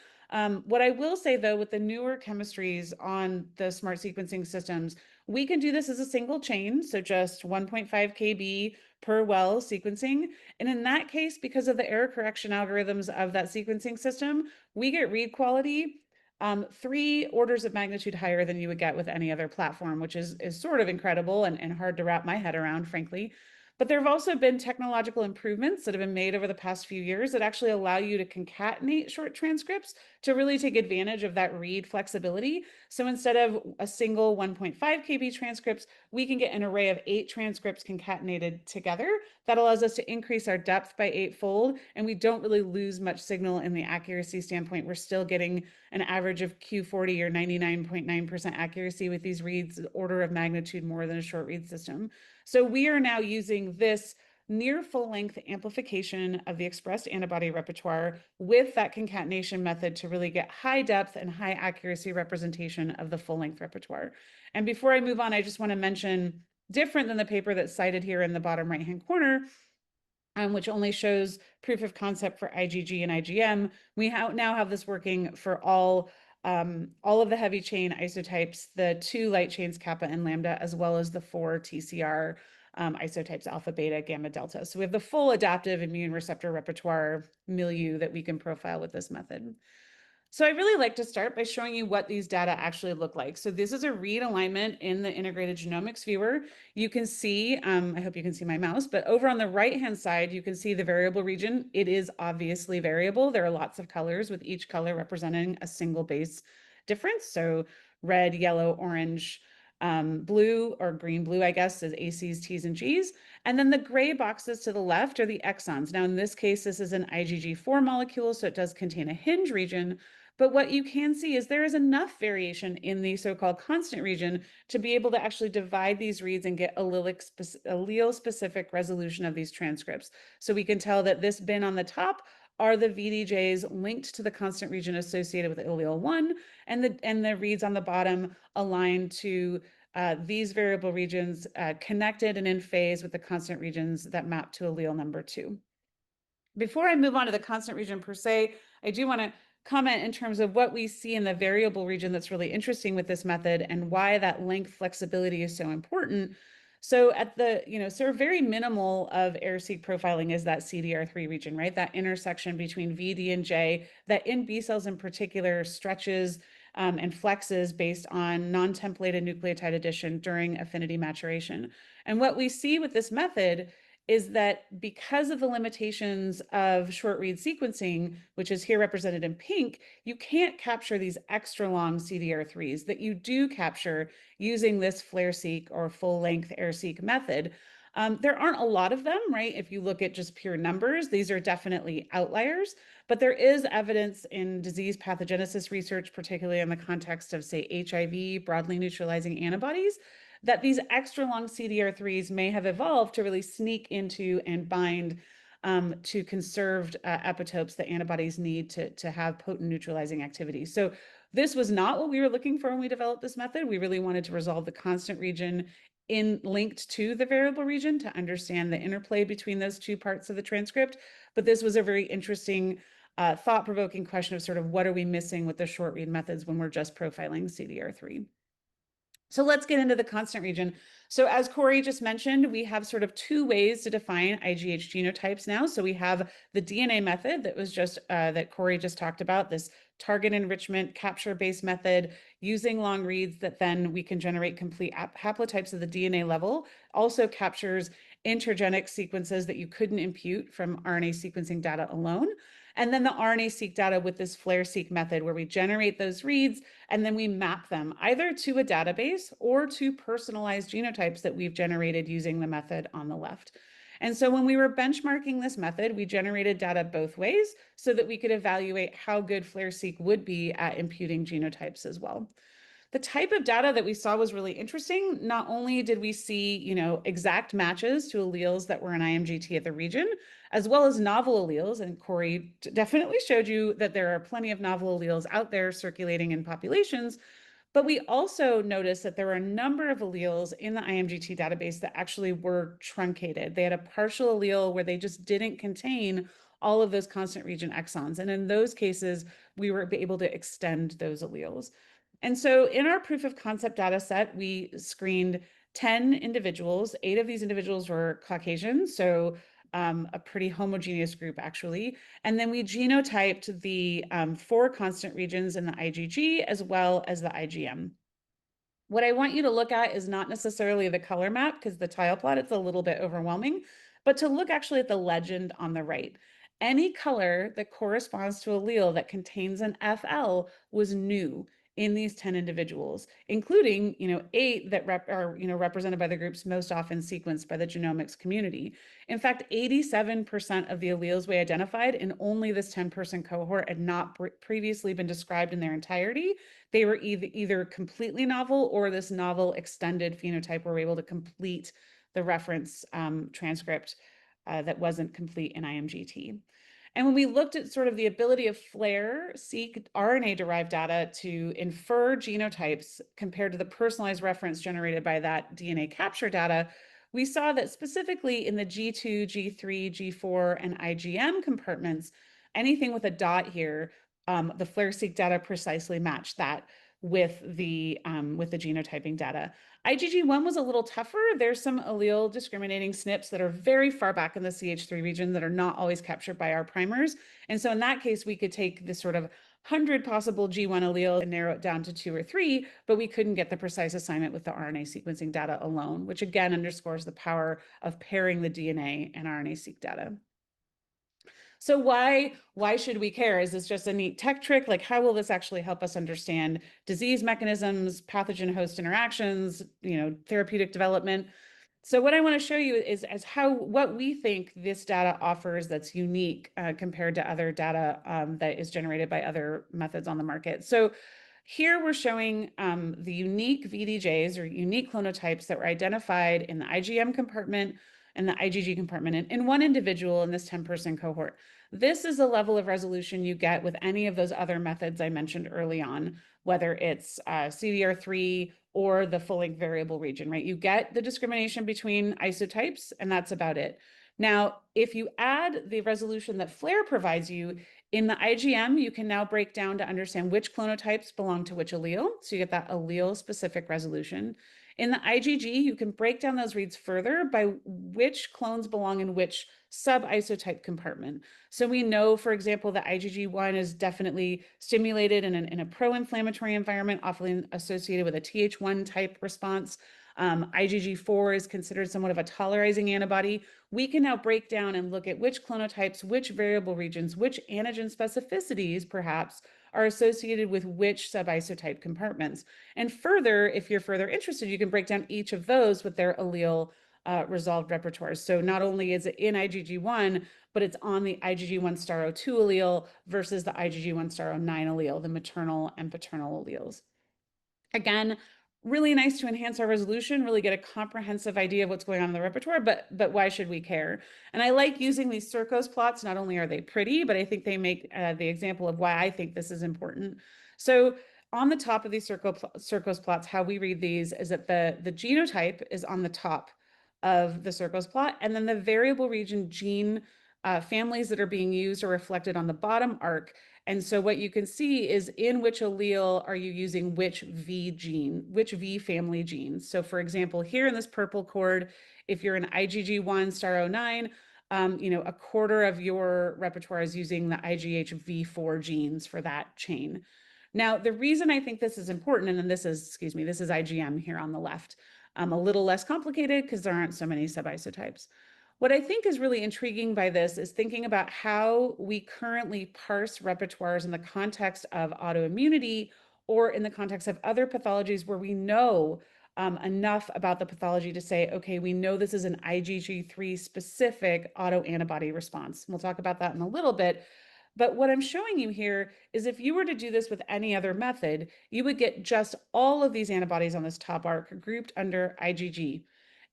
What I will say, though, with the newer chemistries on the smart sequencing systems, we can do this as a single chain, so just 1.5 kb per well sequencing. And in that case, because of the error correction algorithms of that sequencing system, we get read quality 3 orders of magnitude higher than you would get with any other platform, which is sort of incredible and hard to wrap my head around, frankly. But there have also been technological improvements that have been made over the past few years that actually allow you to concatenate short transcripts to really take advantage of that read flexibility. So instead of a single 1.5 kb transcripts, we can get an array of 8 transcripts concatenated together. That allows us to increase our depth by 8-fold, and we don't really lose much signal in the accuracy standpoint. We're still getting an average of Q40 or 99.9% accuracy with these reads, order of magnitude more than a short read system. So we are now using this near full-length amplification of the expressed antibody repertoire with that concatenation method to really get high depth and high accuracy representation of the full-length repertoire. And before I move on, I just want to mention, different than the paper that's cited here in the bottom right-hand corner, which only shows proof of concept for IgG and IgM, we now have this working for all of the heavy chain isotypes, the 2 light chains kappa and lambda, as well as the 4 TCR isotypes alpha, beta, gamma, delta. So we have the full adaptive immune receptor repertoire milieu that we can profile with this method. So I really like to start by showing you what these data actually look like. So this is a read alignment in the integrated genomics viewer. You can see, I hope you can see my mouse, but over on the right-hand side, you can see the variable region. It is obviously variable. There are lots of colors with each color representing a single base difference. So red, yellow, orange, blue or green blue, I guess, is ACs, Ts, and Gs. And then the gray boxes to the left are the exons. Now, in this case, this is an IgG4 molecule, so it does contain a hinge region. But what you can see is there is enough variation in the so-called constant region to be able to actually divide these reads and get allele-specific resolution of these transcripts. So we can tell that this bin on the top are the VDJs linked to the constant region associated with allele 1, and the reads on the bottom align to these variable regions connected and in phase with the constant regions that map to allele number 2. Before I move on to the constant region per se, I do want to comment in terms of what we see in the variable region that's really interesting with this method and why that length flexibility is so important. So at the, sort of very minimal of air-seq profiling is that CDR3 region, right? That intersection between V, D, and J that in B cells in particular stretches and flexes based on non-templated nucleotide addition during affinity maturation. And what we see with this method is that because of the limitations of short read sequencing, which is here represented in pink, you can't capture these extra long CDR3s that you do capture using this flare-seq or full-length air-seq method. There aren't a lot of them, right? If you look at just pure numbers, these are definitely outliers, but there is evidence in disease pathogenesis research, particularly in the context of, say, HIV, broadly neutralizing antibodies, that these extra long CDR3s may have evolved to really sneak into and bind to conserved epitopes that antibodies need to have potent neutralizing activity. So this was not what we were looking for when we developed this method. We really wanted to resolve the constant region linked to the variable region to understand the interplay between those two parts of the transcript. But this was a very interesting thought-provoking question of sort of what are we missing with the short read methods when we're just profiling CDR3. So let's get into the constant region. So as Corey just mentioned, we have sort of two ways to define IgH genotypes now. So we have the DNA method that was just that Corey just talked about, this target enrichment capture-based method using long reads that then we can generate complete haplotypes at the DNA level. Also captures intergenic sequences that you couldn't impute from RNA sequencing data alone. And then the RNA-seq data with this flare-seq method where we generate those reads and then we map them either to a database or to personalized genotypes that we've generated using the method on the left. And so when we were benchmarking this method, we generated data both ways so that we could evaluate how good flare-seq would be at imputing genotypes as well. The type of data that we saw was really interesting. Not only did we see, exact matches to alleles that were in IMGT at the region, as well as novel alleles, and Corey definitely showed you that there are plenty of novel alleles out there circulating in populations, but we also noticed that there were a number of alleles in the IMGT database that actually were truncated. They had a partial allele where they just didn't contain all of those constant region exons. And in those cases, we were able to extend those alleles. And so in our proof of concept data set, we screened 10 individuals. 8 of these individuals were Caucasian, so a pretty homogeneous group actually. And then we genotyped the 4 constant regions in the IgG as well as the IgM. What I want you to look at is not necessarily the color map because the tile plot, it's a little bit overwhelming, but to look actually at the legend on the right. Any color that corresponds to a allele that contains an FL was new in these 10 individuals, including, 8 that are represented by the groups most often sequenced by the genomics community. In fact, 87% of the alleles we identified in only this 10-person cohort had not previously been described in their entirety. They were either completely novel or this novel extended phenotype where we're able to complete the reference transcript that wasn't complete in IMGT. And when we looked at sort of the ability of flare-seq RNA-derived data to infer genotypes compared to the personalized reference generated by that DNA capture data, we saw that specifically in the G2, G3, G4, and IgM compartments, anything with a dot here, the flare-seq data precisely matched that with the genotyping data. IgG1 was a little tougher. There's some allele discriminating SNPs that are very far back in the CH3 region that are not always captured by our primers. And so in that case, we could take this sort of 100 possible G1 alleles and narrow it down to 2 or 3, but we couldn't get the precise assignment with the RNA sequencing data alone, which again underscores the power of pairing the DNA and RNA-seq data. So why should we care? Is this just a neat tech trick? Like, how will this actually help us understand disease mechanisms, pathogen host interactions, therapeutic development? So what I want to show you is what we think this data offers that's unique compared to other data that is generated by other methods on the market. So here we're showing the unique VDJs or unique clonotypes that were identified in the IgM compartment and the IgG compartment in one individual in this 10-person cohort. This is the level of resolution you get with any of those other methods I mentioned early on, whether it's CDR3 or the full-length variable region, right? You get the discrimination between isotypes, and that's about it. Now, if you add the resolution that FLAIR provides you, in the IgM, you can now break down to understand which clonotypes belong to which allele. So you get that allele-specific resolution. In the IgG, you can break down those reads further by which clones belong in which sub-isotype compartment. So we know, for example, that IgG1 is definitely stimulated in a pro-inflammatory environment, often associated with a Th1 type response. IgG4 is considered somewhat of a tolerizing antibody. We can now break down and look at which clonotypes, which variable regions, which antigen specificities, perhaps, are associated with which subisotype compartments. And further, if you're further interested, you can break down each of those with their allele resolved repertoires. So not only is it in IgG1, but it's on the IgG1 star 02 allele versus the IgG1 star 09 allele, the maternal and paternal alleles. Again, really nice to enhance our resolution, really get a comprehensive idea of what's going on in the repertoire, but why should we care? And I like using these Circos plots. Not only are they pretty, but I think they make the example of why I think this is important. So on the top of these Circos plots, how we read these is that the genotype is on the top of the Circos plot, and then the variable region gene families that are being used are reflected on the bottom arc. And so what you can see is in which allele are you using which V gene, which V family genes. So for example, here in this purple chord, if you're an IgG1 star 09, a quarter of your repertoire is using the IgH V4 genes for that chain. Now, the reason I think this is important, and then this is IgM here on the left, a little less complicated because there aren't so many subisotypes. What I think is really intriguing by this is thinking about how we currently parse repertoires in the context of autoimmunity or in the context of other pathologies where we know enough about the pathology to say, okay, we know this is an IgG3 specific autoantibody response. We'll talk about that in a little bit. But what I'm showing you here is if you were to do this with any other method, you would get just all of these antibodies on this top arc grouped under IgG.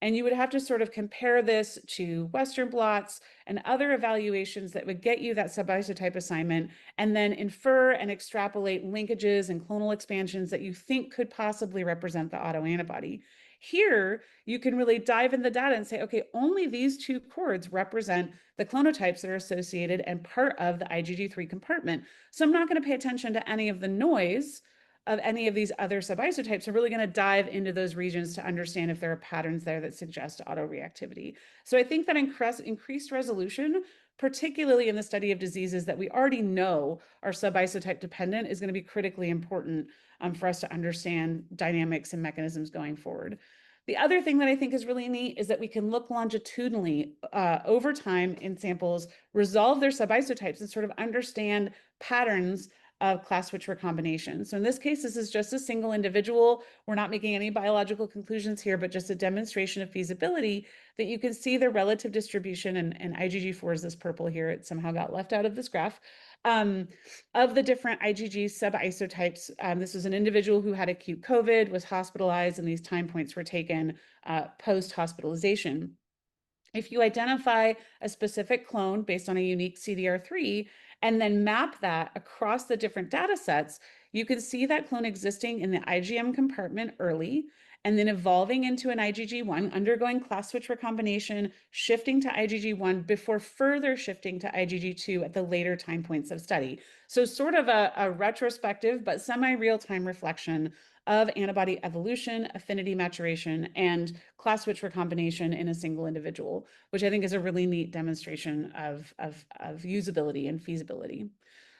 And you would have to sort of compare this to Western blots and other evaluations that would get you that subisotype assignment and then infer and extrapolate linkages and clonal expansions that you think could possibly represent the autoantibody. Here, you can really dive in the data and say, okay, only these two chords represent the clonotypes that are associated and part of the IgG3 compartment. So I'm not going to pay attention to any of the noise of any of these other subisotypes. I'm really going to dive into those regions to understand if there are patterns there that suggest autoreactivity. So I think that increased resolution, particularly in the study of diseases that we already know are subisotype dependent, is going to be critically important for us to understand dynamics and mechanisms going forward. The other thing that I think is really neat is that we can look longitudinally over time in samples, resolve their subisotypes and sort of understand patterns of class switch recombination. So in this case, this is just a single individual. We're not making any biological conclusions here, but just a demonstration of feasibility that you can see the relative distribution, and IgG4 is this purple here. It somehow got left out of this graph, of the different IgG subisotypes. This was an individual who had acute COVID, was hospitalized, and these time points were taken post-hospitalization. If you identify a specific clone based on a unique CDR3 and then map that across the different data sets, you can see that clone existing in the IgM compartment early and then evolving into an IgG1, undergoing class switch recombination, shifting to IgG1 before further shifting to IgG2 at the later time points of study. So sort of a retrospective but semi-real-time reflection of antibody evolution, affinity maturation, and class switch recombination in a single individual, which I think is a really neat demonstration of usability and feasibility.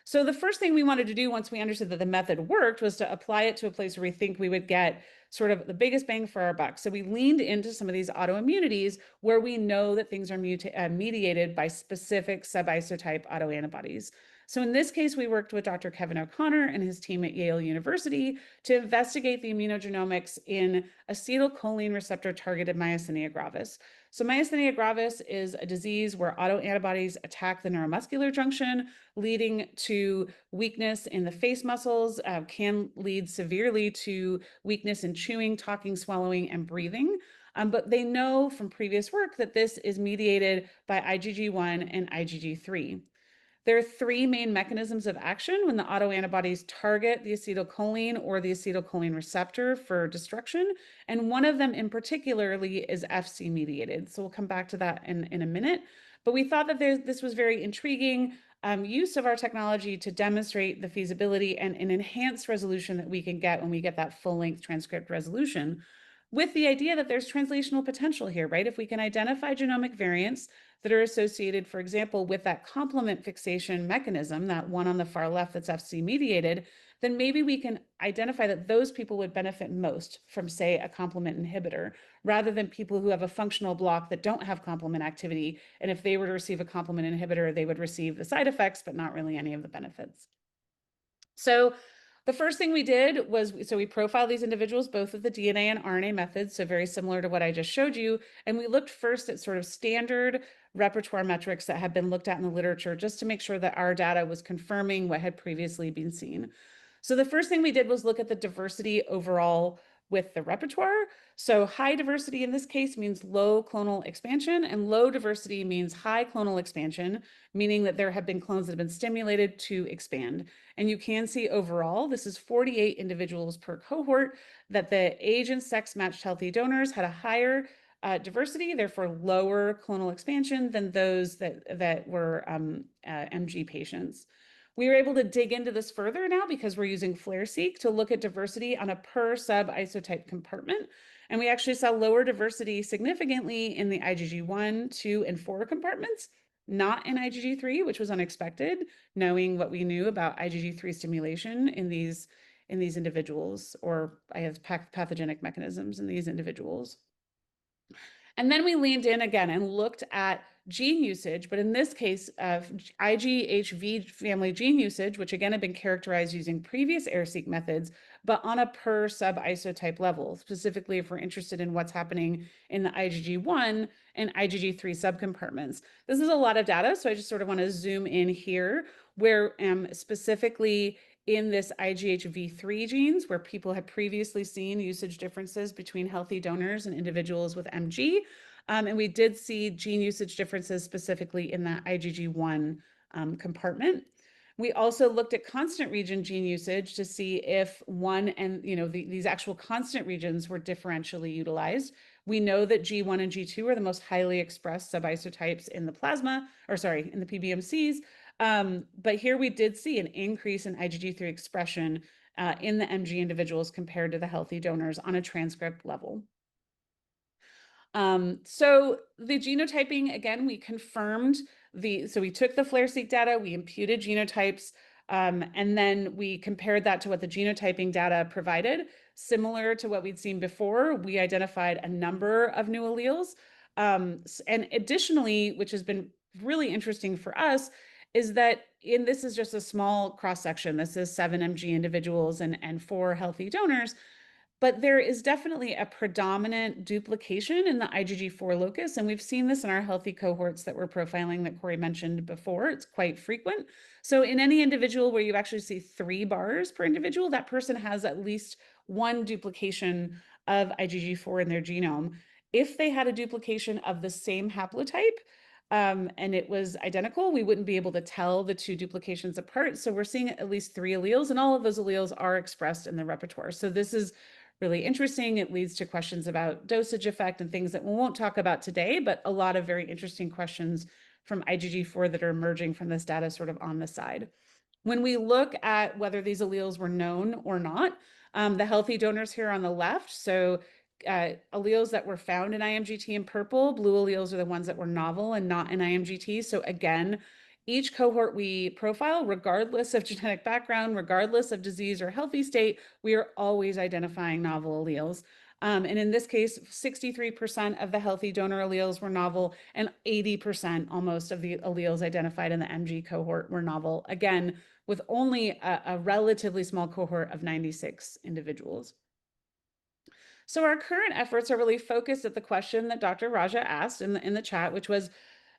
So the first thing we wanted to do once we understood that the method worked was to apply it to a place where we think we would get sort of the biggest bang for our buck. So we leaned into some of these autoimmunities where we know that things are mediated by specific subisotype autoantibodies. So in this case, we worked with Dr. Kevin O'Connor and his team at Yale University to investigate the immunogenomics in acetylcholine receptor targeted myasthenia gravis. So myasthenia gravis is a disease where autoantibodies attack the neuromuscular junction, leading to weakness in the face muscles, can lead severely to weakness in chewing, talking, swallowing, and breathing. But they know from previous work that this is mediated by IgG1 and IgG3. There are three main mechanisms of action when the autoantibodies target the acetylcholine or the acetylcholine receptor for destruction. And one of them in particularly is FC mediated. So we'll come back to that in a minute. But we thought that this was very intriguing use of our technology to demonstrate the feasibility and an enhanced resolution that we can get when we get that full-length transcript resolution, with the idea that there's translational potential here, right? If we can identify genomic variants that are associated, for example, with that complement fixation mechanism, that one on the far left that's FC mediated, then maybe we can identify that those people would benefit most from, say, a complement inhibitor, rather than people who have a functional block that don't have complement activity. And if they were to receive a complement inhibitor, they would receive the side effects, but not really any of the benefits. So the first thing we did was, we profiled these individuals, both with the DNA and RNA methods, so very similar to what I just showed you. And we looked first at sort of standard repertoire metrics that had been looked at in the literature, just to make sure that our data was confirming what had previously been seen. So the first thing we did was look at the diversity overall with the repertoire. So high diversity in this case means low clonal expansion, and low diversity means high clonal expansion, meaning that there have been clones that have been stimulated to expand. And you can see overall, this is 48 individuals per cohort, that the age and sex matched healthy donors had a higher diversity, therefore lower clonal expansion than those that were MG patients. We were able to dig into this further now because we're using FLAIR-seq to look at diversity on a per sub-isotype compartment. And we actually saw lower diversity significantly in the IgG1, 2, and 4 compartments, not in IgG3, which was unexpected, knowing what we knew about IgG3 stimulation in these individuals, or I have pathogenic mechanisms in these individuals. And then we leaned in again and looked at gene usage, but in this case, IGHV family gene usage, which again had been characterized using previous air-seq methods, but on a per sub-isotype level, specifically if we're interested in what's happening in the IgG1 and IgG3 subcompartments. This is a lot of data, so I just sort of want to zoom in here, where specifically in this IGHV3 genes, where people had previously seen usage differences between healthy donors and individuals with MG. And we did see gene usage differences specifically in that IgG1 compartment. We also looked at constant region gene usage to see if these actual constant regions were differentially utilized. We know that G1 and G2 are the most highly expressed subisotypes in the plasma, in the PBMCs. But here we did see an increase in IgG3 expression in the MG individuals compared to the healthy donors on a transcript level. So the genotyping, again, we confirmed so we took the FLAIR-seq data, we imputed genotypes, and then we compared that to what the genotyping data provided. Similar to what we'd seen before, we identified a number of new alleles. And additionally, which has been really interesting for us, is that this is just a small cross-section. This is 7 MG individuals and 4 healthy donors. But there is definitely a predominant duplication in the IgG4 locus, and we've seen this in our healthy cohorts that we're profiling that Corey mentioned before. It's quite frequent. So in any individual where you actually see 3 bars per individual, that person has at least 1 duplication of IgG4 in their genome. If they had a duplication of the same haplotype, and it was identical, we wouldn't be able to tell the 2 duplications apart. So we're seeing at least 3 alleles, and all of those alleles are expressed in the repertoire. So this is really interesting. It leads to questions about dosage effect and things that we won't talk about today, but a lot of very interesting questions from IgG4 that are emerging from this data sort of on the side. When we look at whether these alleles were known or not, the healthy donors here on the left, so alleles that were found in IMGT in purple, blue alleles are the ones that were novel and not in IMGT. So again, Each cohort we profile, regardless of genetic background, regardless of disease or healthy state, we are always identifying novel alleles. And in this case, 63% of the healthy donor alleles were novel, and 80% almost of the alleles identified in the MG cohort were novel, again, with only a relatively small cohort of 96 individuals. So our current efforts are really focused at the question that Dr. Raja asked in the chat, which was,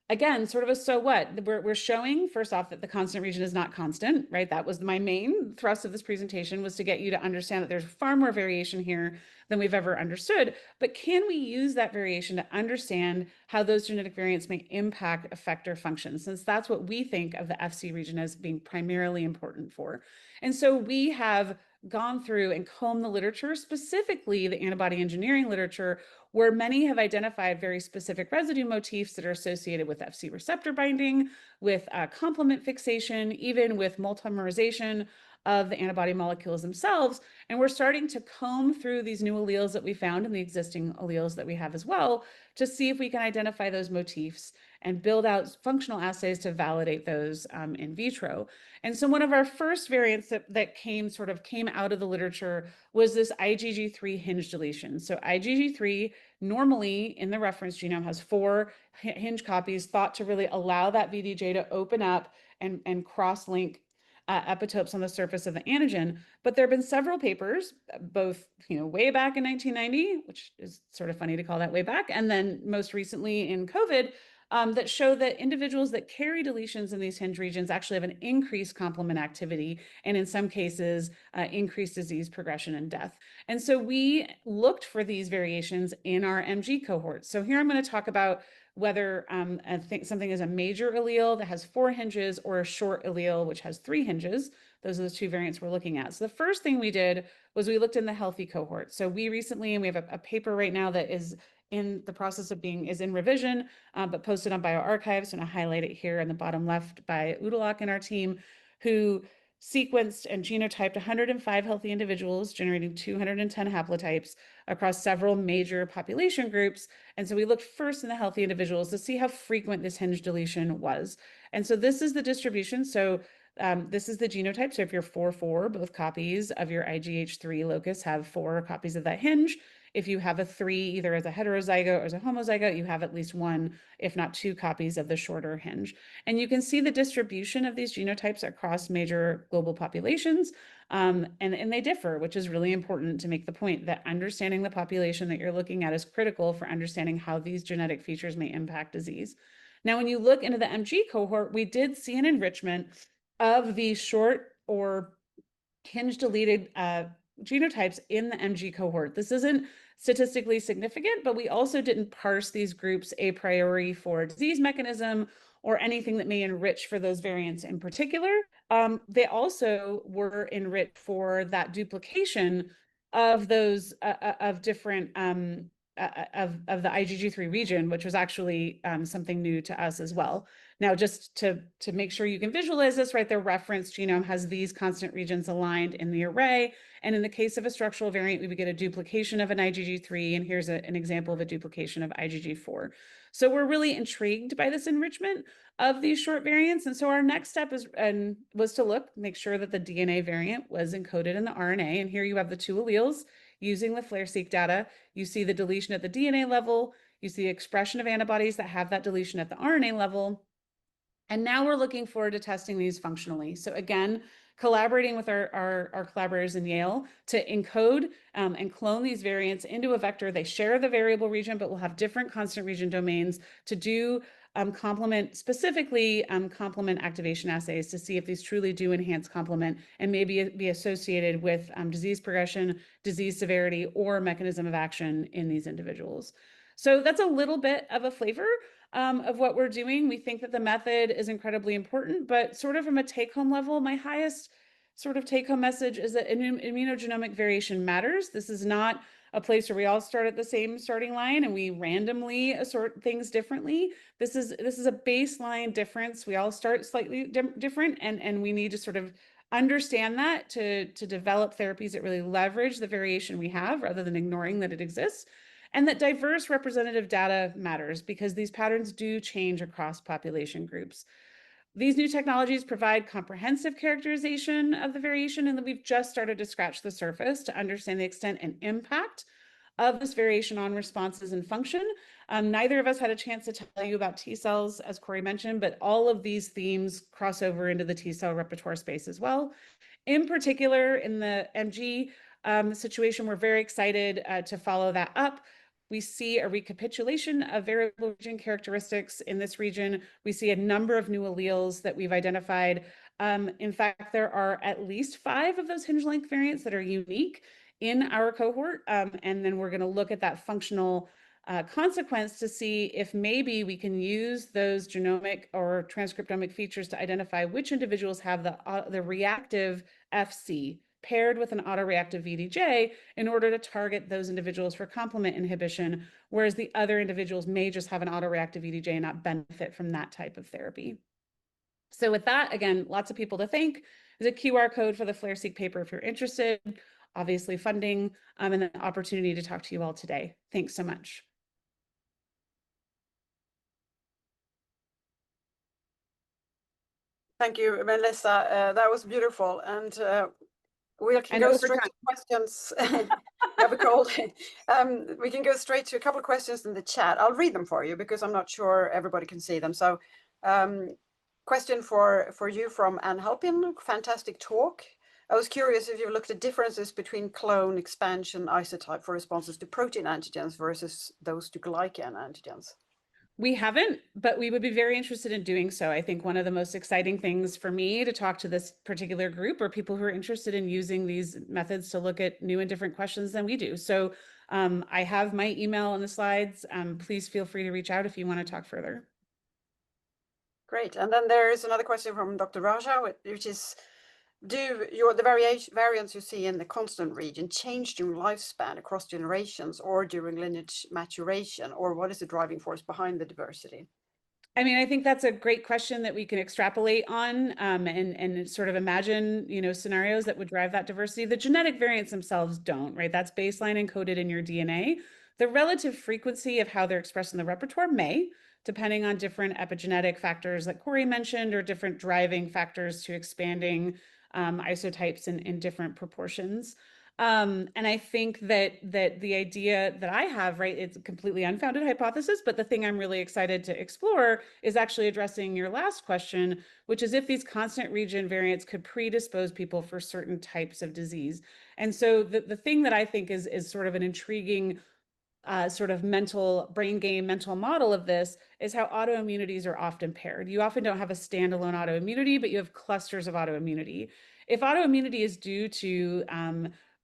again, sort of a so what. We're showing, first off, that the constant region is not constant, right? That was my main thrust of this presentation, was to get you to understand that there's far more variation here than we've ever understood. But can we use that variation to understand how those genetic variants may impact effector function, since that's what we think of the FC region as being primarily important for. And so we have gone through and combed the literature, specifically the antibody engineering literature, where many have identified very specific residue motifs that are associated with FC receptor binding, with complement fixation, even with multimerization of the antibody molecules themselves. And we're starting to comb through these new alleles that we found and the existing alleles that we have as well, to see if we can identify those motifs and build out functional assays to validate those in vitro. And so one of our first variants that came out of the literature was this IgG3 hinge deletion. So IgG3 normally in the reference genome has 4 hinge copies, thought to really allow that VDJ to open up and cross-link epitopes on the surface of the antigen. But there have been several papers, both way back in 1990, which is sort of funny to call that way back, and then most recently in COVID, that show that individuals that carry deletions in these hinge regions actually have an increased complement activity, and in some cases, increased disease progression and death. And so we looked for these variations in our MG cohort. So here I'm going to talk about whether I think something is a major allele that has 4 hinges or a short allele which has 3 hinges. Those are the 2 variants we're looking at. So the first thing we did was we looked in the healthy cohort. So we recently, and we have a paper right now that is in the process of is in revision, but posted on bioRxives, and I highlight it here in the bottom left by Udalak and our team, who sequenced and genotyped 105 healthy individuals, generating 210 haplotypes across several major population groups. And so we looked first in the healthy individuals to see how frequent this hinge deletion was. And so this is the distribution. So this is the genotype. So if you're 4-4, both copies of your IGH3 locus have 4 copies of that hinge. If you have a 3, either as a heterozygote or as a homozygote, you have at least 1, if not 2 copies of the shorter hinge. And you can see the distribution of these genotypes across major global populations, and they differ, which is really important to make the point that understanding the population that you're looking at is critical for understanding how these genetic features may impact disease. Now, when you look into the MG cohort, we did see an enrichment of the short or hinge deleted genotypes in the MG cohort. This isn't statistically significant, but we also didn't parse these groups a priori for disease mechanism or anything that may enrich for those variants in particular. They also were enriched for that duplication of those of different of the IgG3 region, which was actually something new to us as well. Now, just to make sure you can visualize this, right, their reference genome has these constant regions aligned in the array. And in the case of a structural variant, we would get a duplication of an IgG3, and here's an example of a duplication of IgG4. So we're really intrigued by this enrichment of these short variants. And so our next step was to make sure that the DNA variant was encoded in the RNA. And here you have the 2 alleles using the FLAIR-seq data. You see the deletion at the DNA level. You see the expression of antibodies that have that deletion at the RNA level. And now we're looking forward to testing these functionally. So again, collaborating with our collaborators in Yale to encode and clone these variants into a vector. They share the variable region, but will have different constant region domains to do specifically complement activation assays to see if these truly do enhance complement and maybe be associated with disease progression, disease severity, or mechanism of action in these individuals. So that's a little bit of a flavor of what we're doing. We think that the method is incredibly important, but sort of from a take-home level, my highest sort of take-home message is that immunogenomic variation matters. This is not a place where we all start at the same starting line and we randomly assort things differently. This is a baseline difference. We all start slightly different, and we need to sort of understand that to develop therapies that really leverage the variation we have rather than ignoring that it exists. And that diverse representative data matters because these patterns do change across population groups. These new technologies provide comprehensive characterization of the variation, and we've just started to scratch the surface to understand the extent and impact of this variation on responses and function. Neither of us had a chance to tell you about T cells, as Corey mentioned, but all of these themes cross over into the T cell repertoire space as well. In particular, in the MG situation, we're very excited to follow that up. We see a recapitulation of variable region characteristics in this region. We see a number of new alleles that we've identified. In fact, there are at least 5 of those hinge length variants that are unique in our cohort. And then we're going to look at that functional consequence to see if maybe we can use those genomic or transcriptomic features to identify which individuals have the reactive FC paired with an autoreactive VDJ in order to target those individuals for complement inhibition, whereas the other individuals may just have an autoreactive VDJ and not benefit from that type of therapy. So with that, again, lots of people to thank. There's a QR code for the FLAIR-seq paper if you're interested, obviously funding, and the opportunity to talk to you all today. Thanks so much. Thank you, Melissa. That was beautiful. And we can go straight to questions. Have a cold. We can go straight to a couple of questions in the chat. I'll read them for you because I'm not sure everybody can see them. So question for you from Anne Halpin. Fantastic talk. I was curious if you looked at differences between clone expansion isotype for responses to protein antigens versus those to glycan antigens. We haven't, but we would be very interested in doing so. I think one of the most exciting things for me to talk to this particular group are people who are interested in using these methods to look at new and different questions than we do. So I have my email on the slides. Please feel free to reach out if you want to talk further. Great. And then there is another question from Dr. Raja, which is, do the variants you see in the constant region change during lifespan across generations or during lineage maturation, or what is the driving force behind the diversity? I mean, I think that's a great question that we can extrapolate on and sort of imagine, scenarios that would drive that diversity. The genetic variants themselves don't, right? That's baseline encoded in your DNA. The relative frequency of how they're expressed in the repertoire may, depending on different epigenetic factors that Corey mentioned, or different driving factors to expanding isotypes in different proportions. And I think that the idea that I have, right, it's a completely unfounded hypothesis, but the thing I'm really excited to explore is actually addressing your last question, which is if these constant region variants could predispose people for certain types of disease. And so the thing that I think is sort of an intriguing sort of brain game mental model of this is how autoimmunities are often paired. You often don't have a standalone autoimmunity, but you have clusters of autoimmunity. If autoimmunity is due to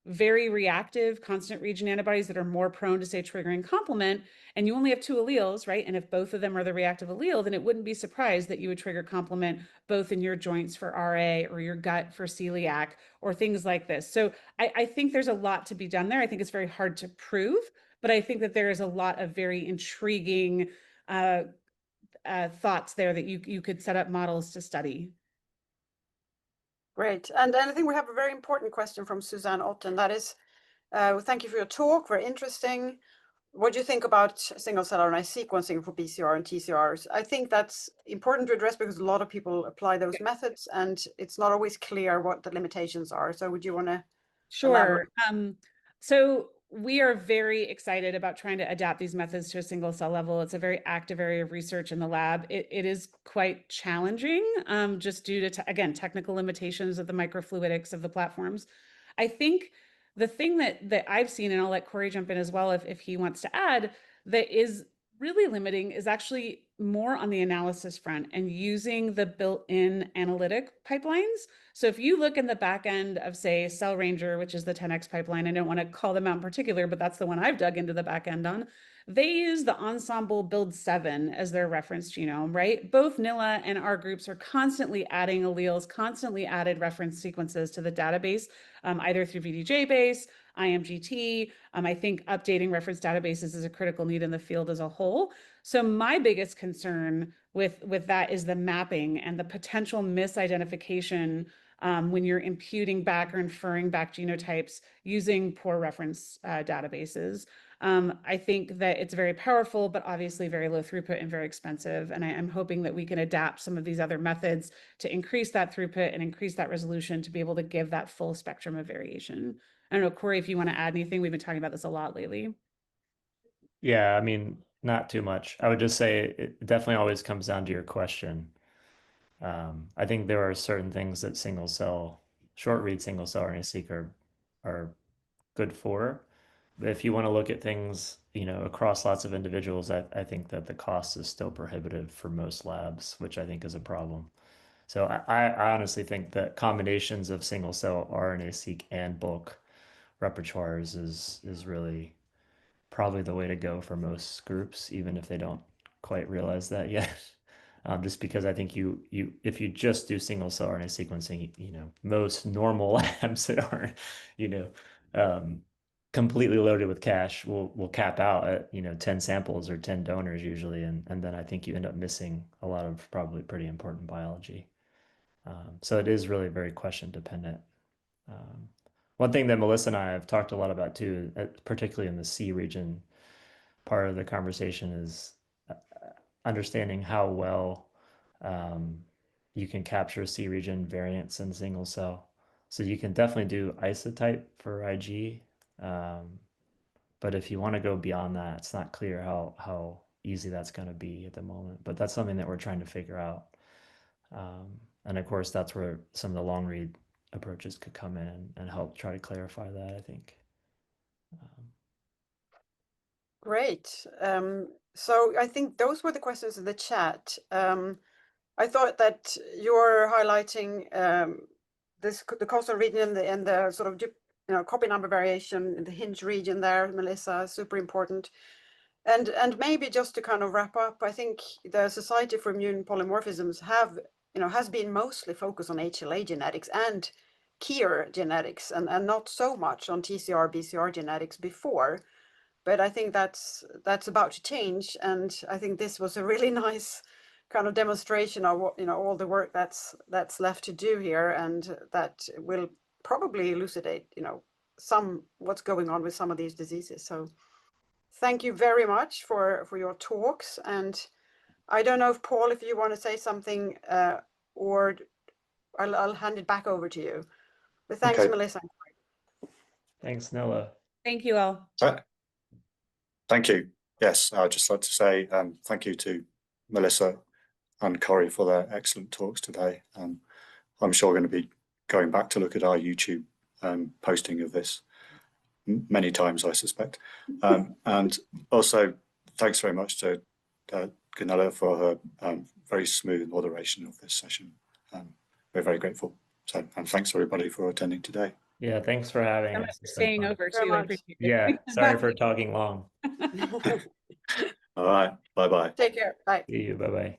very reactive constant region antibodies that are more prone to, say, triggering complement, and you only have 2 alleles, right? And if both of them are the reactive allele, then it wouldn't be surprised that you would trigger complement both in your joints for RA or your gut for celiac or things like this. So I think there's a lot to be done there. I think it's very hard to prove, but I think that there is a lot of very intriguing thoughts there that you could set up models to study. Great. And I think we have a very important question from Suzanne Otten. That is, thank you for your talk, very interesting. What do you think about single-cell RNA sequencing for BCR and TCRs? I think that's important to address because a lot of people apply those methods and it's not always clear what the limitations are. So would you want to elaborate? Sure. So we are very excited about trying to adapt these methods to a single cell level. It's a very active area of research in the lab. It is quite challenging just due to, again, technical limitations of the microfluidics of the platforms. I think the thing that I've seen, and I'll let Corey jump in as well if he wants to add, that is really limiting is actually more on the analysis front and using the built-in analytic pipelines. So if you look in the back end of, say, Cell Ranger, which is the 10x pipeline, I don't want to call them out in particular, but that's the one I've dug into the back end on. They use the Ensemble Build 7 as their reference genome, right? Both NILA and our groups are constantly adding alleles, constantly added reference sequences to the database, either through VDJ base, IMGT. I think updating reference databases is a critical need in the field as a whole. So my biggest concern with that is the mapping and the potential misidentification when you're imputing back or inferring back genotypes using poor reference databases. I think that it's very powerful, but obviously very low throughput and very expensive. And I'm hoping that we can adapt some of these other methods to increase that throughput and increase that resolution to be able to give that full spectrum of variation. I don't know, Corey, if you want to add anything, we've been talking about this a lot lately. Yeah, I mean, not too much. I would just say it definitely always comes down to your question. I think there are certain things that short read single cell RNA-seq are good for. But if you want to look at things, across lots of individuals, I think that the cost is still prohibitive for most labs, which I think is a problem. So I honestly think that combinations of single cell RNA-seq and bulk repertoires is really probably the way to go for most groups, even if they don't quite realize that yet. Just because I think if you just do single cell RNA sequencing, most normal labs that aren't, completely loaded with cash will cap out at 10 samples or 10 donors usually, and then I think you end up missing a lot of probably pretty important biology. So it is really very question dependent. One thing that Melissa and I have talked a lot about too, particularly in the C region part of the conversation, is understanding how well you can capture C region variants in single cell. So you can definitely do isotype for IG, but if you want to go beyond that, it's not clear how easy that's going to be at the moment. But that's something that we're trying to figure out. And of course, that's where some of the long read approaches could come in and help try to clarify that, I think. Great. So I think those were the questions in the chat. I thought that you're highlighting the coastal region and the sort of copy number variation in the hinge region there, Melissa, super important. And maybe just to kind of wrap up, I think the Society for Immune Polymorphisms has been mostly focused on HLA genetics and KIR genetics, and not so much on TCR, BCR genetics before. But I think that's about to change, and I think this was a really nice kind of demonstration of what, all the work that's left to do here, and that will probably elucidate what's going on with some of these diseases. So thank you very much for your talks. And I don't know if Paul, if you want to say something, or I'll hand it back over to you. But thanks, Okay. Melissa. Thanks, Nella. Thank you all. Thank you. Yes, I'd just like to say thank you to Melissa and Corey for their excellent talks today. I'm sure we're going to be going back to look at our YouTube posting of this many times, I suspect. And also, thanks very much to Gunilla for her very smooth moderation of this session. We're very grateful. So, and thanks everybody for attending today. Yeah, thanks for having So much us. for staying over Very too. I much. appreciate it. Yeah, sorry for talking long. All right, bye-bye. Take care. Bye. See you. Bye-bye.